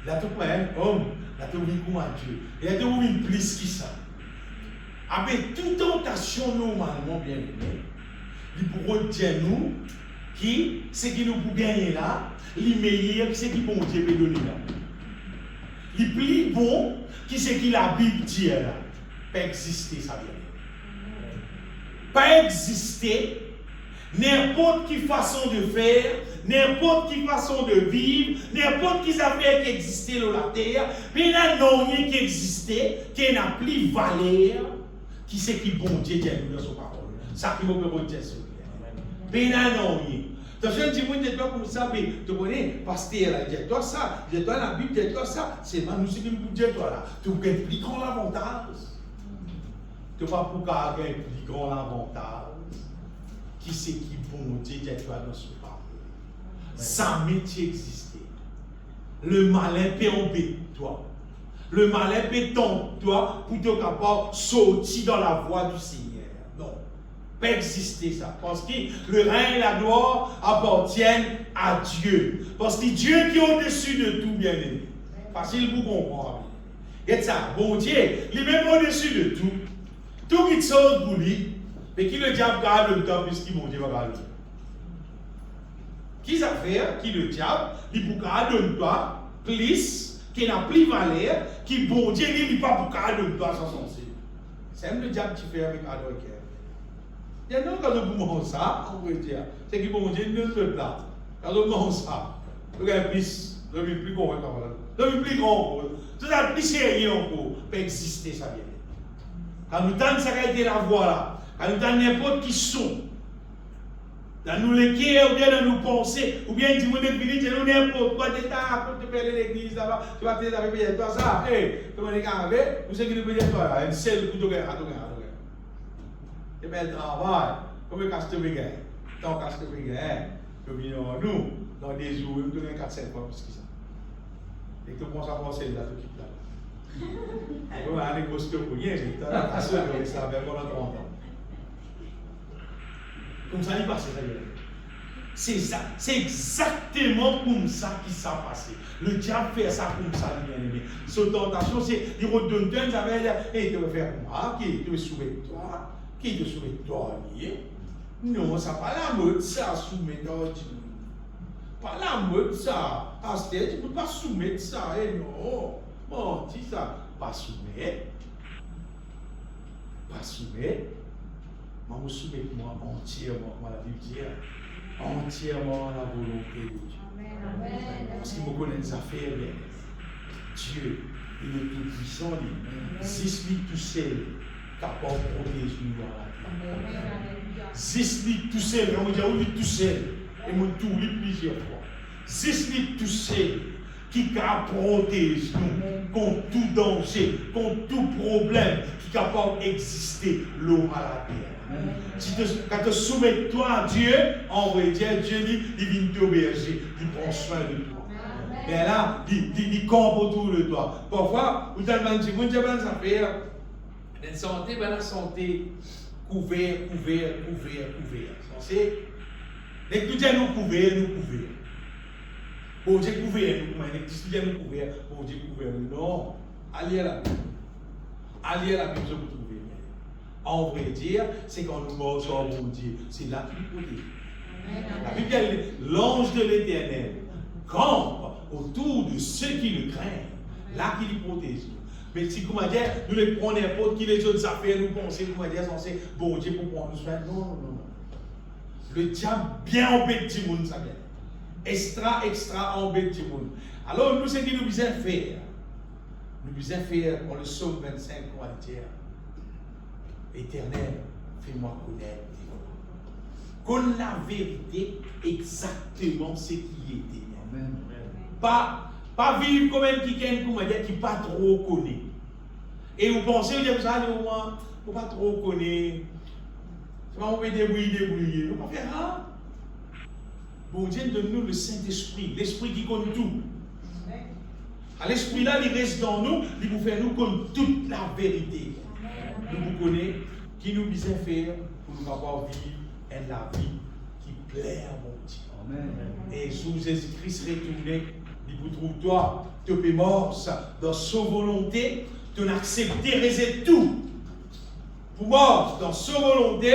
Là, tu prends un homme, là, tu vis comme un Dieu. Et là, tu vis plus que ça. Avec toute tentation, normalement, bien aimé, il pourrait dire nous, qui, ce qui nous peut gagner là, les meilleurs, c'est qui bon Dieu peut donner là. Les plus bon, qui c'est qui la Bible dit là. Pas exister, ça vient. Pas exister, n'importe quelle façon de faire, n'importe quelle façon de vivre, n'importe quelle affaire qui existait dans la terre, mais il n'y a rien qui existait, qui n'a plus valeur, qui c'est qui bon Dieu dit dans son parole. Ça qui me peut dire ça. Mais il n'y a rien. Donc je dis, moi, dis-toi comme ça, mais tu connais, pasteur, là, dis-toi ça, dis-toi la Bible, dis-toi ça, c'est pas nous qui nous disons toi là. Tu as un plus grand avantage. Tu n'as pas pour qu'un plus grand avantage. Qui c'est qui bon Dieu dis-toi dans ce parole. Sans métier existait. Le malin peut embêter toi. Le malin peut tomber toi pour te capable de sortir dans la voie du Seigneur. Non. Pas exister ça. Parce que le règne et la gloire appartiennent à Dieu. Parce que Dieu qui est au-dessus de tout, bien aimé. Facile pour comprendre. Et ça, bon Dieu, il est même au-dessus de tout. Tout qui sort pour lui, mais qui le diable garde le temps puisqu'il bon Dieu va garder. Qui ça fait? Qui le diable, il pour garder le temps, plus, qui n'a plus valeur, qui bon Dieu, il n'est pas pour garder le temps sans sens. C'est même le diable qui fait avec Adam et Ève. Il y a non, quand on mange ça, on peut dire, c'est qui bon Dieu ne le là. Quand on mange ça, le plus grand, le plus grand, tout ça plus sérieux encore, peut exister, ça vient. Quand nous donnons ça qui été la voie là, quand nous donnons n'importe qui son, dans nous les cœurs, ou bien dans nos pensées, ou bien dis-moi des minutes, nous n'importe quoi, tu te perds l'église là-bas, tu vas te dire avec toi ça, comment les gars, vous savez que nous pouvons toi là, un seul coup de guerre, et bien le travail, comme le casse-te guerre, tant casse-te guerre, que nous, dans des jours, nous donnons 4-5 fois plus que ça. Et que tu penses à penser là, tout qui là. On va aller poster pour rien, mais tu as la soeur qui ça fait pendant 30 ans. Comme ça, il passe, c'est ça. C'est exactement comme ça qui s'est passé. Le diable fait ça comme ça, bien aimé. Son tentation, c'est, il redonne, ça veut dire, tu veux faire moi, qui te soumet toi, qui te soumet toi, non, ça pas la mode, ça, soumettre toi. Pas la mode, ça. Tu ne peux pas soumettre ça, non. Bon, dis ça, pas soumettre. Pas soumettre. Moi, je soumets moi entièrement, comme la Bible dit, entièrement à la volonté de Dieu. Amen. Parce qu'il me connaît des affaires, Dieu, il est tout puissant, c'est lui tout seul, capable de protéger nous dans la vie. C'est lui tout seul, on va dire, oui, tout seul, et mon tout, lui plusieurs fois. C'est lui tout seul, qui protège nous contre tout danger, contre tout problème qui est capable d'exister l'eau à la terre. Si quand tu soumets toi à Dieu, en vrai, Dieu dit, il vient t'héberger, il prend soin de toi. Et là, il campe autour de toi. Parfois, vous avez dit, vous avez ça faire, la santé, la santé, couvert. Censé, dès que Dieu nous couvert. Bon Dieu couvert, nous couvert, bon Dieu couvert. Non, allez à la Bible. Allez à la Bible, vous trouvez. En vrai dire, c'est quand nous morts sur bon Dieu, c'est là qu'il nous protège. La Bible dit, l'ange de l'Éternel campe autour de ceux qui le craignent, là qu'il nous protège. Mais si, comment dire, nous les prenons n'importe qui les autres affaires, nous pensons, comment dire, censé, bon Dieu pour prendre soin. Non. Le diable bien embêté du monde, ça vient. Extra embêté du monde. Alors, nous, ce qu'il nous besoin faire, dans le psaume 25, on va dire, Éternel, fais-moi connaître qu'on la vérité exactement ce qui était. Amen. Pas vivre comme un qui pas trop connaît. Et vous pensez, vous dites ça, vous pas trop connaître. On peut débrouiller. On va faire ça. Bon Dieu donne-nous le Saint-Esprit, l'Esprit qui connaît tout. À l'Esprit là, il reste dans nous, il vous fait nous connaître toute la vérité. Nous vous connaissons, qui nous besoin faire pour nous avoir vivre la vie qui plaît à mon Dieu. Amen. Et sous Jésus-Christ retourné, il vous trouve toi, tu es mort dans sa volonté, tu as accepté tout. Pour mort dans sa volonté,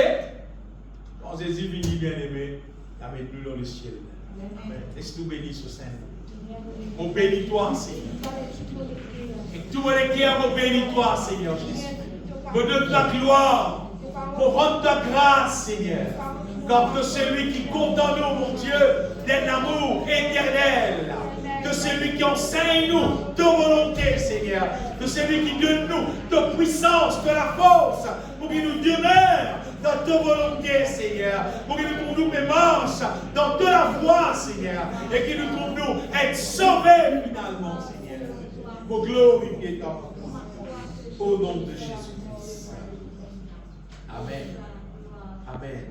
quand Jésus vient bien-aimé, la met-nous dans le ciel. Amen. Laisse-nous bénir ce Saint-Nom. On bénit toi, Seigneur. Et tout le monde qui a béni toi, Seigneur Jésus. Pour donner ta gloire, pour rendre ta grâce, Seigneur. Car que celui qui compte en nous, mon Dieu, d'un amour éternel. Que celui qui enseigne nous de volonté, Seigneur. Que celui qui donne nous de puissance, de la force, pour qu'il nous demeure dans ta volonté, Seigneur. Pour qu'il nous trouve nous mes marches dans de la voie, Seigneur. Et qu'il nous trouve nous être sauvés finalement, Seigneur. Pour glorifier ta nom. Au nom de Jésus-Christ. Amen. Amen.